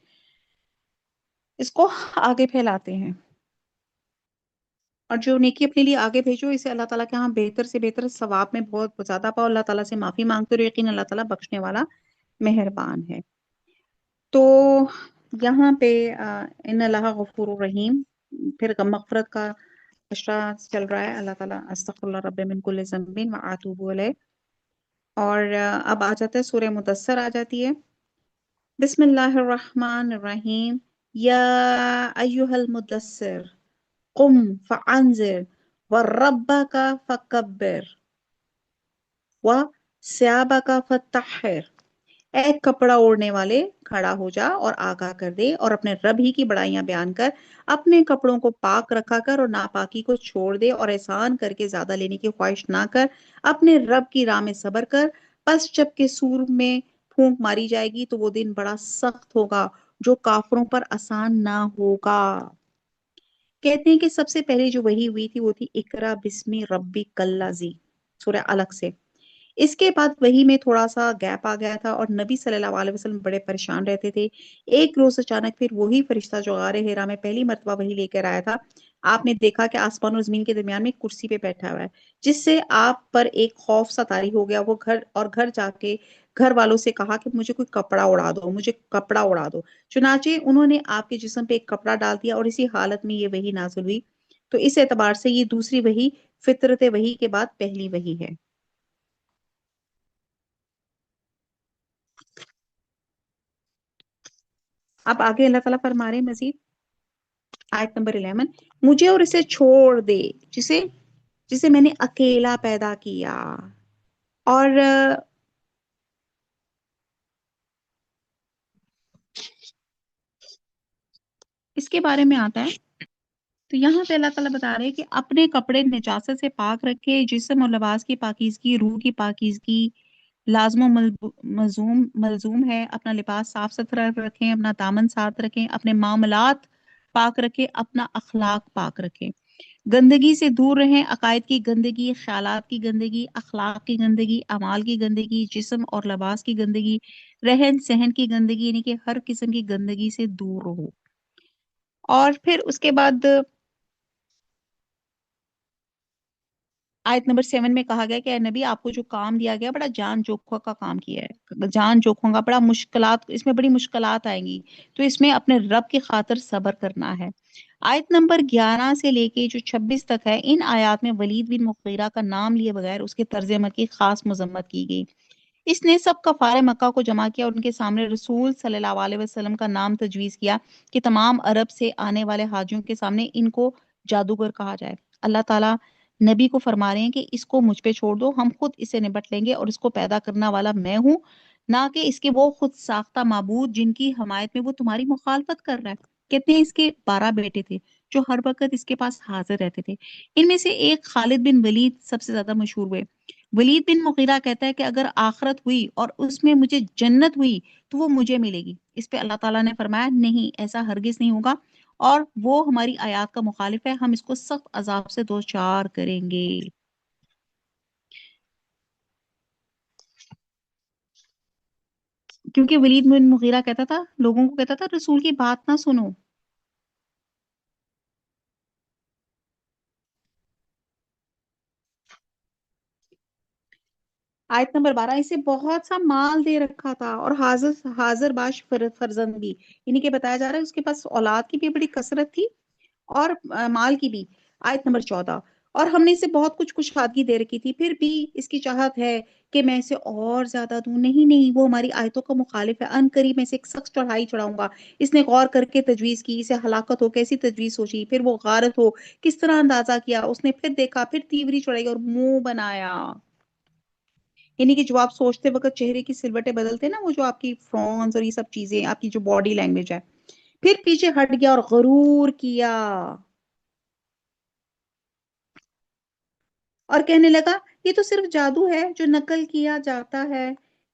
اس کو آگے پھیلاتے ہیں۔ اور جو نیکی اپنے لیے آگے بھیجو، اسے اللہ تعالیٰ کے ہاں بہتر سے بہتر ثواب میں بہت زیادہ پاؤ، اللہ تعالیٰ سے معافی مانگتے رہو، یقین اللہ تعالیٰ بخشنے والا مہربان ہے۔ تو یہاں پہ ان اللہ غفور الرحیم، پھر مغفرت کا اشرا چل رہا ہے، اللہ تعالیٰ استغفر اللہ رب من کل ذنب واتوب الیہ۔ اور اب آ جاتا ہے سورہ مدثر آ جاتی ہے۔ بسم اللہ الرحمن الرحیم، یا ایہا المدثر قم فانذر وربک فکبر وثیابک فطہر، اے کپڑا اوڑھنے والے کھڑا ہو جا اور آگاہ کر دے، اور اپنے رب ہی کی بڑائیاں بیان کر، اپنے کپڑوں کو پاک رکھا کر اور ناپاکی کو چھوڑ دے، اور احسان کر کے زیادہ لینے کی خواہش نہ کر، اپنے رب کی راہ میں صبر کر۔ پس جب کہ سور میں پھونک ماری جائے گی تو وہ دن بڑا سخت ہوگا جو کافروں پر آسان نہ ہوگا۔ کہتے ہیں کہ سب سے پہلے جو وحی ہوئی تھی وہ تھی اقرا بسمی ربک الذی، سورہ الگ سے۔ اس کے بعد وحی میں تھوڑا سا گیپ آ گیا تھا، اور نبی صلی اللہ علیہ وسلم بڑے پریشان رہتے تھے۔ ایک روز اچانک پھر وہی فرشتہ جو غار حرا میں پہلی مرتبہ وحی لے کر آیا تھا، آپ نے دیکھا کہ آسمان اور زمین کے درمیان میں ایک کرسی پہ بیٹھا ہوا ہے، جس سے آپ پر ایک خوف سا طاری ہو گیا۔ وہ گھر جا کے گھر والوں سے کہا کہ مجھے کوئی کپڑا اڑا دو، مجھے کپڑا اڑا دو۔ چنانچہ انہوں نے آپ کے جسم پہ ایک کپڑا ڈال دیا، اور اسی حالت میں یہ وحی نازل ہوئی۔ تو اس اعتبار سے یہ دوسری وحی فطرت وحی کے بعد پہلی وحی ہے۔ اب آگے اللہ تعالیٰ فرما رہے ہیں مزید، آیت نمبر 11، مجھے اور اسے چھوڑ دے جسے جسے میں نے اکیلا پیدا کیا، اور اس کے بارے میں آتا ہے، تو یہاں پہ اللہ تعالیٰ بتا رہے ہیں کہ اپنے کپڑے نجاست سے پاک رکھے، جسم اور لباس کی پاکیزگی، روح کی پاکیزگی لازم و ملزوم ہے۔ اپنا لباس صاف ستھرا رکھیں، اپنا دامن ساتھ رکھیں، اپنے معاملات پاک رکھیں، اپنا اخلاق پاک رکھیں، گندگی سے دور رہیں، عقائد کی گندگی، خیالات کی گندگی، اخلاق کی گندگی، اعمال کی گندگی، جسم اور لباس کی گندگی، رہن سہن کی گندگی، یعنی کہ ہر قسم کی گندگی سے دور رہو۔ اور پھر اس کے بعد آیت نمبر 7 میں کہا گیا کہ اے نبی، آپ کو جو کام دیا گیا بڑا جان جوکھوں کا کام کیا ہے، جان جوکھوں کا، بڑا مشکلات، اس میں بڑی مشکلات آئیں گی، تو اس میں اپنے رب کی خاطر صبر کرنا ہے۔ آیت نمبر 11 سے لے کے جو 26 تک ہے، ان آیات میں ولید بن مغیرہ کا نام لیے بغیر اس کے طرز عمل کی خاص مذمت کی گئی۔ اس نے سب کفار مکہ کو جمع کیا اور ان کے سامنے رسول صلی اللہ علیہ وسلم کا نام تجویز کیا کہ تمام عرب سے آنے والے حاجیوں کے سامنے ان کو جادوگر کہا جائے۔ اللہ تعالیٰ نبی کو فرما رہے ہیں کہ اس کو مجھ پہ چھوڑ دو، ہم خود اسے نبٹ لیں گے، اور اس کو پیدا کرنا والا میں ہوں، نہ کہ اس کے وہ خود ساختہ معبود جن کی حمایت میں وہ تمہاری مخالفت کر رہا ہے۔ کہتے ہیں اس کے 12 بیٹے تھے جو ہر وقت اس کے پاس حاضر رہتے تھے۔ ان میں سے ایک خالد بن ولید سب سے زیادہ مشہور ہوئے۔ ولید بن مغیرہ کہتا ہے کہ اگر آخرت ہوئی اور اس میں مجھے جنت ہوئی تو وہ مجھے ملے گی۔ اس پہ اللہ تعالیٰ نے فرمایا نہیں، ایسا ہرگز نہیں ہوگا، اور وہ ہماری آیات کا مخالف ہے، ہم اس کو سخت عذاب سے دوچار کریں گے۔ کیونکہ ولید بن مغیرہ کہتا تھا، لوگوں کو کہتا تھا رسول کی بات نہ سنو۔ آیت نمبر 12، اسے بہت سا مال دے رکھا تھا، اور حاضر حاضر باش فرزند بھی، یعنی کہ بتایا جا رہا ہے اس کے پاس اولاد کی بھی بڑی کثرت تھی، اور مال کی بھی۔ آیت نمبر 14، اور ہم نے اسے بہت کچھ کشادگی دے رکھی تھی، پھر بھی اس کی چاہت ہے کہ میں اسے اور زیادہ دوں۔ نہیں نہیں، وہ ہماری آیتوں کا مخالف ہے، ان قریب میں اسے ایک سخت چڑھائی چڑھاؤں گا۔ اس نے غور کر کے تجویز کی، اسے ہلاکت ہو کیسی تجویز سوچی، پھر وہ غارت ہو کس طرح اندازہ کیا، اس نے پھر دیکھا، پھر تیوری چڑھائی اور منہ بنایا۔ یعنی کہ جو آپ سوچتے وقت چہرے کی سلوٹیں بدلتے ہیں نا، وہ جو آپ کی فرونز اور یہ سب چیزیں، آپ کی جو باڈی لینگویج ہے، پھر پیچھے ہٹ گیا اور غرور کیا، اور کہنے لگا یہ تو صرف جادو ہے جو نقل کیا جاتا ہے،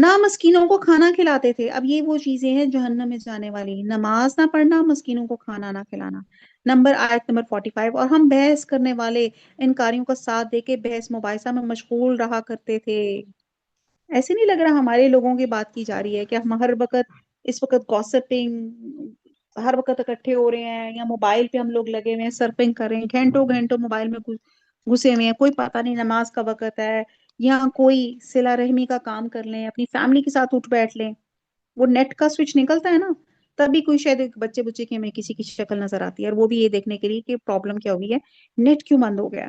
نہ مسکینوں کو کھانا کھلاتے تھے. اب یہ وہ چیزیں ہیں جہنم میں جانے والی. نماز نہ پڑھنا، مسکینوں کو کھانا نہ کھلانا. آیت نمبر 45. اور ہم بحث کرنے والے انکاریوں کا ساتھ دے کے بحث مباحثہ میں مشغول رہا کرتے تھے. ایسے نہیں لگ رہا ہمارے لوگوں کی بات کی جا رہی ہے کہ ہم ہر وقت اس وقت گوسپنگ، ہر وقت اکٹھے ہو رہے ہیں، یا موبائل پہ ہم لوگ لگے ہوئے ہیں، سرفنگ کر رہے ہیں، گھنٹوں گھنٹوں موبائل میں گھسے ہوئے ہیں، کوئی پتہ نہیں نماز کا وقت ہے، یا کوئی صلہ رحمی کا کام کر لیں، اپنی فیملی کے ساتھ اٹھ بیٹھ لیں. وہ نیٹ کا سوئچ نکلتا ہے نا، تبھی کوئی شاید ایک بچے بچے کی ہمیں کسی کی شکل نظر آتی ہے، اور وہ بھی یہ دیکھنے کے لیے کہ پرابلم کیا ہوئی ہے، نیٹ کیوں بند ہو گیا.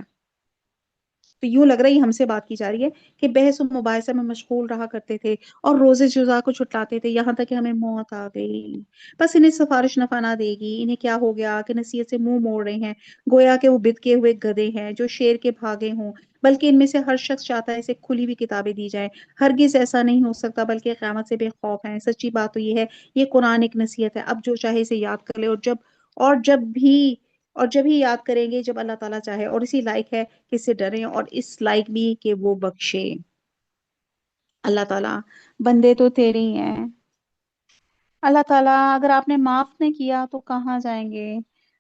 تو یوں لگ رہا ہے یہ ہم سے بات کی جا رہی ہے کہ بحث و مباحثہ میں مشغول رہا کرتے تھے اور روزے جزا کو چھٹلاتے تھے، یہاں تک کہ ہمیں موت آ گئی. بس انہیں سفارش نفع نہ دے گی. انہیں کیا ہو گیا کہ نصیحت سے منہ موڑ رہے ہیں، گویا کہ وہ بتکے ہوئے گدھے ہیں جو شیر کے بھاگے ہوں. بلکہ ان میں سے ہر شخص چاہتا ہے اسے کھلی ہوئی کتابیں دی جائیں. ہرگز ایسا نہیں ہو سکتا، بلکہ قیامت سے بے خوف ہیں. سچی بات تو یہ ہے، یہ قرآن ایک نصیحت ہے. اب جو چاہے اسے یاد کر لے، اور جب بھی اور جب ہی یاد کریں گے جب اللہ تعالیٰ چاہے، اور اسی لائق ہے کہ اس سے ڈریں، اور اس لائق بھی کہ وہ بخشے. اللہ تعالیٰ، بندے تو تیرے ہی ہیں. اللہ تعالیٰ اگر آپ نے معاف نہیں کیا تو کہاں جائیں گے.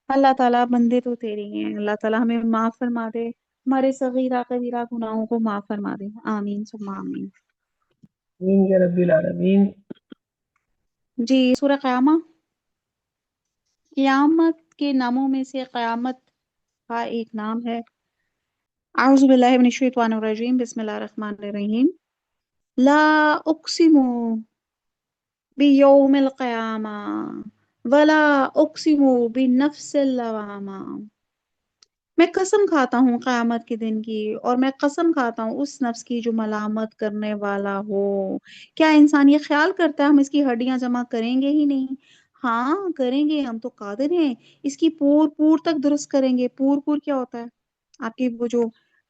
اللہ تعالیٰ بندے تو تیرے ہی ہیں. اللہ تعالیٰ ہمیں معاف فرما دے، ہمارے صغیرہ کبیرہ گناہوں کو معاف فرما دے. آمین ثم آمین. آمین یا رب العالمین. جی، سورہ قیامہ. قیامت کے ناموں میں سے قیامت کا ایک نام ہے. اعوذ باللہ من الشیطان الرجیم، بسم اللہ الرحمن الرحیم. لا اقسم بیوم القیامہ ولا اقسم بنفس اللوامہ. میں قسم کھاتا ہوں قیامت کے دن کی، اور میں قسم کھاتا ہوں اس نفس کی جو ملامت کرنے والا ہو. کیا انسان یہ خیال کرتا ہے ہم اس کی ہڈیاں جمع کریں گے ہی نہیں؟ ہاں کریں گے، ہم تو قادر ہیں. اس کی پور پور تک درست کریں گے. پور پور کیا ہوتا ہے؟ آپ کی وہ جو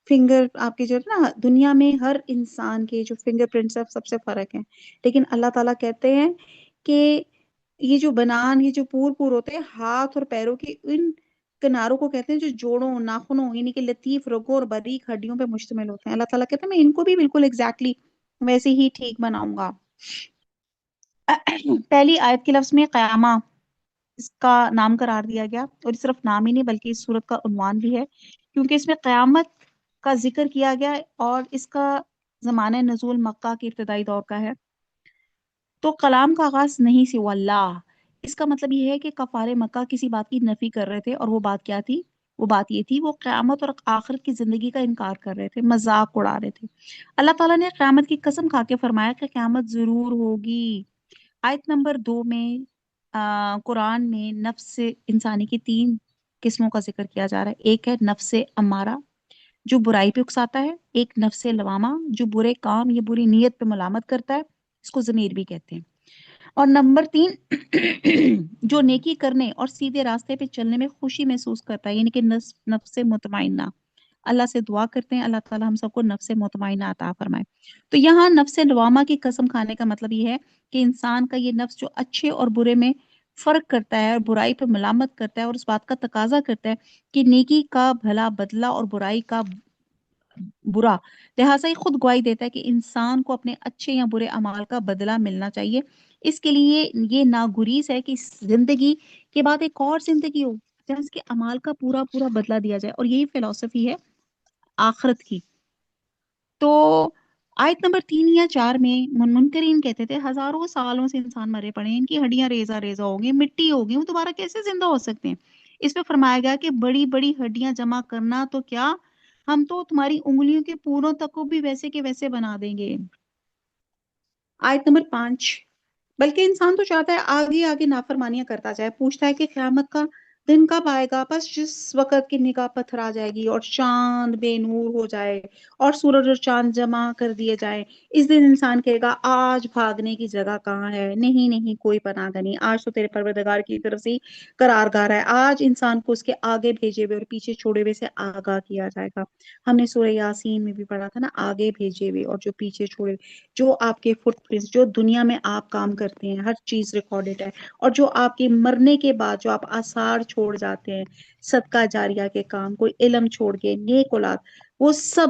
فنگر، آپ کی جو نا دنیا میں ہر انسان کے جو فنگر پرنٹس ہے سب سے فرق ہے، لیکن اللہ تعالیٰ کہتے ہیں کہ یہ جو بنان، یہ جو پور پور ہوتے ہیں ہاتھ اور پیروں کی، ان کناروں کو کہتے ہیں جو جوڑوں، ناخنوں، یعنی کہ لطیف رگوں اور باریک ہڈیوں پہ مشتمل ہوتے ہیں. اللہ تعالیٰ کہتے ہیں میں ان کو بھی بالکل ایگزیکٹلی ویسے ہی ٹھیک بناؤں گا. پہلی آیت کے لفظ میں قیامہ اس کا نام قرار دیا گیا، اور صرف نام ہی نہیں بلکہ اس صورت کا عنوان بھی ہے، کیونکہ اس میں قیامت کا ذکر کیا گیا ہے، اور اس کا زمانہ نزول مکہ کے ابتدائی دور کا ہے. تو کلام کا آغاز نہیں سے ہوا اللہ. اس کا مطلب یہ ہے کہ کفار مکہ کسی بات کی نفی کر رہے تھے، اور وہ بات کیا تھی؟ وہ بات یہ تھی، وہ قیامت اور آخرت کی زندگی کا انکار کر رہے تھے، مذاق اڑا رہے تھے. اللہ تعالیٰ نے قیامت کی قسم کھا کے فرمایا کہ قیامت ضرور ہوگی. آیت نمبر 2 میں قرآن میں نفس انسانی کی 3 قسموں کا ذکر کیا جا رہا ہے. ایک ہے نفس امارہ جو برائی پہ اکساتا ہے، ایک نفس لوامہ جو برے کام یا بری نیت پہ ملامت کرتا ہے، اس کو ضمیر بھی کہتے ہیں، اور نمبر 3 جو نیکی کرنے اور سیدھے راستے پہ چلنے میں خوشی محسوس کرتا ہے، یعنی کہ نفس مطمئنہ. اللہ سے دعا کرتے ہیں اللہ تعالیٰ ہم سب کو نفس مطمئنہ عطا فرمائے. تو یہاں نفس لوامہ کی قسم کھانے کا مطلب یہ ہے کہ انسان کا یہ نفس جو اچھے اور برے میں فرق کرتا ہے اور برائی پہ ملامت کرتا ہے، اور اس بات کا تقاضا کرتا ہے کہ نیکی کا بھلا بدلہ اور برائی کا برا، لہٰذا یہ خود گواہی دیتا ہے کہ انسان کو اپنے اچھے یا برے اعمال کا بدلہ ملنا چاہیے. اس کے لیے یہ ناگزیر ہے کہ اس زندگی کے بعد ایک اور زندگی ہو جہاں اس کے اعمال کا پورا پورا بدلہ دیا جائے، اور یہی فلسفی ہے آخرت کی. تو آیت نمبر 3 یا 4 میں منکرین کہتے تھے ہزاروں سالوں سے انسان مرے پڑے ہیں، ان کی ہڈیاں ریزہ ریزہ ہو گئی، مٹی ہو گئی، وہ دوبارہ کیسے زندہ ہو سکتے ہیں؟ اس پہ فرمایا گیا کہ بڑی بڑی ہڈیاں جمع کرنا تو کیا، ہم تو تمہاری انگلیوں کے پوروں تک کو بھی ویسے کے ویسے بنا دیں گے. آیت نمبر 5. بلکہ انسان تو چاہتا ہے آگے آگے نافرمانیاں کرتا جائے، پوچھتا ہے کہ قیامت کا دن کب آئے گا، بس جس وقت کی نگاہ پتھر آ جائے گی اور چاند بے نور ہو جائے اور سورج اور چاند جمع کر دیے جائیں. اس دن انسان کہے گا آج بھاگنے کی جگہ کہاں ہے؟ نہیں نہیں، کوئی پناہ گاہ نہیں، آج تو تیرے پروردگار کی طرف سے قرارگار ہے. آج انسان کو اس کے آگے بھیجے ہوئے اور پیچھے چھوڑے ہوئے سے آگاہ کیا جائے گا. ہم نے سورہ یاسین میں بھی پڑھا تھا نا، آگے بھیجے ہوئے اور جو پیچھے چھوڑے، جو آپ کے فٹ پرنٹس، جو دنیا میں آپ کام کرتے ہیں ہر چیز ریکارڈڈ ہے، اور جو آپ کے مرنے کے بعد جو آپ آثار چھوڑ جاتے ہیں، صدقہ جاریہ کے کام، کوئی علم چھوڑ کے، نیک اولاد، وہ سب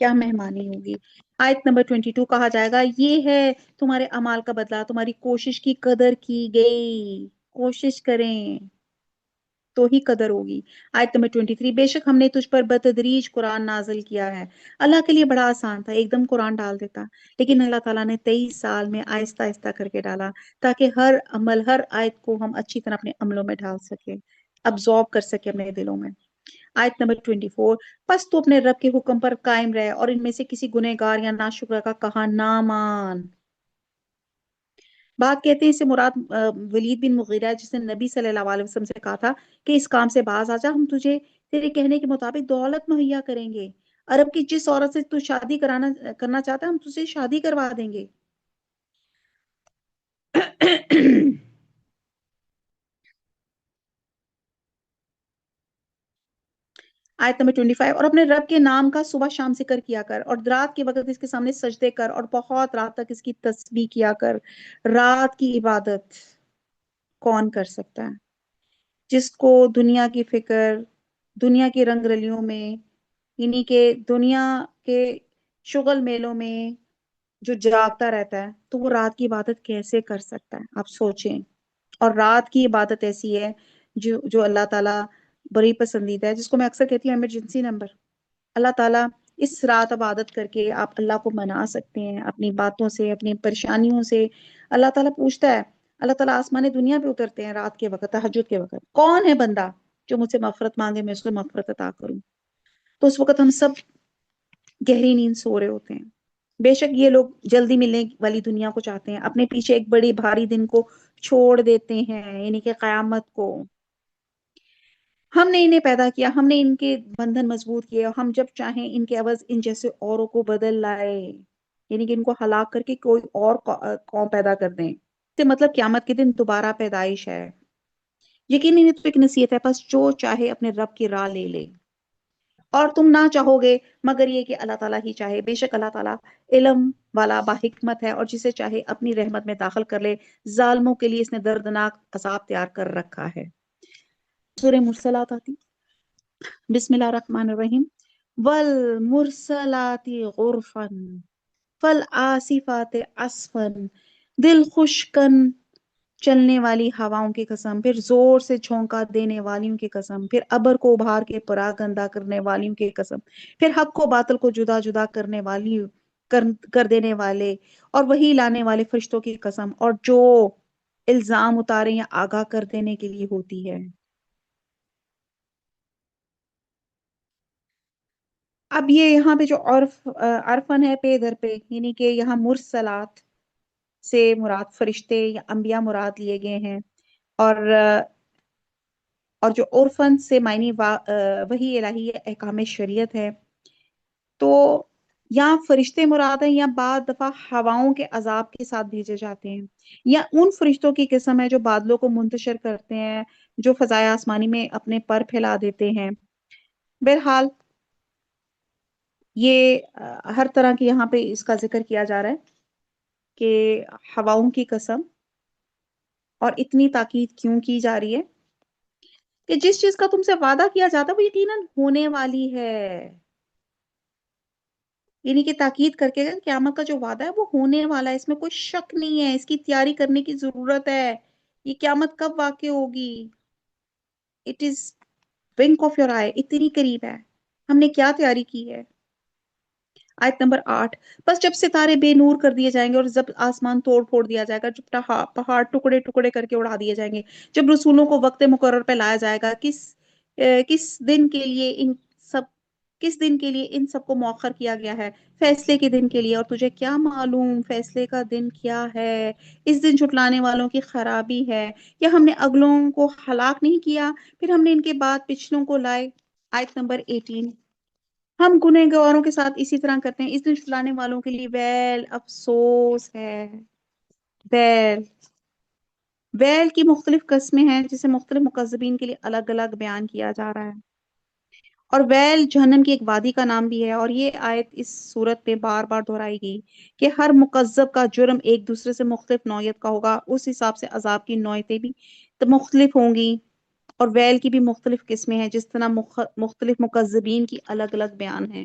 کیا مہمانی ہوگی. آیت نمبر 22 کہا جائے گا یہ ہے تمہارے اعمال کا بدلہ، تمہاری کوشش کی قدر کی گئی. کوشش کریں تو ہی قدر ہوگی. آیت نمبر 23 بے شک ہم نے تجھ پر بتدریج قرآن نازل کیا ہے. اللہ کے لیے بڑا آسان تھا، ایک دم قرآن ڈال دیتا، لیکن اللہ تعالیٰ نے 23 سال میں آہستہ آہستہ کر کے ڈالا تاکہ ہر عمل، ہر آیت کو ہم اچھی طرح اپنے عملوں میں ڈال سکیں، ابزارب کر سکیں اپنے دلوں میں. آیت نمبر 24 پس تو اپنے رب کے حکم پر قائم رہے اور ان میں سے کسی گنہگار یا ناشکرہ کا کہا نہ مان. بات کہتے ہیں اس سے مراد ولید بن مغیرہ ہے، جس نے نبی صلی اللہ علیہ وسلم سے کہا تھا کہ اس کام سے باز آ جا، ہم تجھے تیرے کہنے کے مطابق دولت مہیا کریں گے. عرب کی جس عورت سے تو شادی کرنا چاہتا ہے ہم تجھے شادی کروا دیں گے. آیت نمبر 25 اور اپنے رب کے نام کا صبح شام ذکر کیا کر اور رات کے وقت اس کے سامنے سجدے کر اور بہت رات تک اس کی تسبیح کیا کر. رات کی عبادت کون کر سکتا ہے؟ جس کو دنیا کی فکر، دنیا کی رنگ رلیوں میں، یعنی کہ دنیا کے شغل میلوں میں جو جاگتا رہتا ہے تو وہ رات کی عبادت کیسے کر سکتا ہے؟ آپ سوچیں. اور رات کی عبادت ایسی ہے جو اللہ تعالیٰ بڑی پسندیدہ ہے، جس کو میں اکثر کہتی ہوں ایمرجنسی نمبر. اللہ تعالیٰ اس رات عبادت کر کے آپ اللہ کو منا سکتے ہیں اپنی باتوں سے، اپنی پریشانیوں سے. اللہ تعالیٰ پوچھتا ہے، اللہ تعالیٰ آسمان دنیا پہ اترتے ہیں رات کے وقت، تہجد کے وقت، کون ہے بندہ جو مجھ سے مغفرت مانگے میں اس کو مغفرت عطا کروں. تو اس وقت ہم سب گہری نیند سو رہے ہوتے ہیں. بے شک یہ لوگ جلدی ملنے والی دنیا کو چاہتے ہیں، اپنے پیچھے ایک بڑی بھاری دن کو چھوڑ دیتے ہیں، یعنی کہ قیامت کو. ہم نے انہیں پیدا کیا، ہم نے ان کے بندھن مضبوط کیے، اور ہم جب چاہیں ان کے عوض ان جیسے اوروں کو بدل لائے، یعنی کہ ان کو ہلاک کر کے کوئی اور قوم پیدا کر دیں. سے مطلب قیامت کے دن دوبارہ پیدائش ہے. یقیناً یہ تو ایک نصیحت ہے، بس جو چاہے اپنے رب کی راہ لے لے، اور تم نہ چاہو گے مگر یہ کہ اللہ تعالیٰ ہی چاہے. بے شک اللہ تعالیٰ علم والا باحکمت ہے، اور جسے چاہے اپنی رحمت میں داخل کر لے. ظالموں کے لیے اس نے دردناک عذاب تیار کر رکھا ہے. سورہ مرسلات آتی. بسم اللہ الرحمن الرحیم. والمرسلات غرفا فالآصفات عصفا دل خوشکن چلنے والی ہواؤں کی قسم، پھر زور سے جھونکا دینے والیوں کی قسم، پھر ابر کو ابھار کے پراگندہ کرنے والیوں کی قسم، پھر حق کو باطل کو جدا جدا کرنے والی کر دینے والے اور وہی لانے والے فرشتوں کی قسم، اور جو الزام اتارے یا آگاہ کر دینے کے لیے ہوتی ہے. اب یہ یہاں پہ جو عرفن ہے پہ در پہ، یعنی کہ یہاں مرسلات سے مراد فرشتے یا انبیاء مراد لیے گئے ہیں، اور جو عرفن سے معنی وحی الہی احکام شریعت ہے. تو یا فرشتے مراد ہیں، یا بعض دفعہ ہواؤں کے عذاب کے ساتھ بھیجے جاتے ہیں، یا ان فرشتوں کی قسم ہے جو بادلوں کو منتشر کرتے ہیں، جو فضائے آسمانی میں اپنے پر پھیلا دیتے ہیں. بہرحال یہ ہر طرح کی یہاں پہ اس کا ذکر کیا جا رہا ہے کہ ہواؤں کی قسم. اور اتنی تاکید کیوں کی جا رہی ہے؟ کہ جس چیز کا تم سے وعدہ کیا جاتا ہے وہ یقیناً ہونے والی ہے. یعنی کہ تاکید کر کے قیامت کا جو وعدہ ہے وہ ہونے والا ہے، اس میں کوئی شک نہیں ہے، اس کی تیاری کرنے کی ضرورت ہے. یہ قیامت کب واقع ہوگی؟ It is blink of your eye, اتنی قریب ہے. ہم نے کیا تیاری کی ہے؟ آیت نمبر 8 بس جب ستارے بے نور کر دیے جائیں گے اور جب آسمان توڑ پھوڑ دیا جائے گا، جب پہاڑ ٹکڑے ٹکڑے کر کے اڑا دیے جائیں گے، جب رسولوں کو وقت مقرر پہ لایا جائے گا، کس دن کے لیے سب کس دن کے لیے ان سب کو مؤخر کیا گیا ہے؟ فیصلے کے دن کے لیے. اور تجھے کیا معلوم فیصلے کا دن کیا ہے؟ اس دن جھٹلانے والوں کی خرابی ہے. یا ہم نے اگلوں کو ہلاک نہیں کیا، پھر ہم نے ان کے بعد پچھلوں کو لائے. آیت نمبر 18 ہم گنہگاروں کے ساتھ اسی طرح کرتے ہیں. اس دن جھٹلانے والوں کے لیے ویل، افسوس ہے. ویل ویل کی مختلف قسمیں ہیں جسے مختلف مکذبین کے لیے الگ الگ بیان کیا جا رہا ہے. اور ویل جہنم کی ایک وادی کا نام بھی ہے، اور یہ آیت اس صورت میں بار بار دہرائی گئی کہ ہر مکذب کا جرم ایک دوسرے سے مختلف نوعیت کا ہوگا، اس حساب سے عذاب کی نوعیتیں بھی مختلف ہوں گی. اور ویل کی بھی مختلف قسمیں ہیں، جس طرح مختلف مکذبین کی الگ الگ بیان ہیں.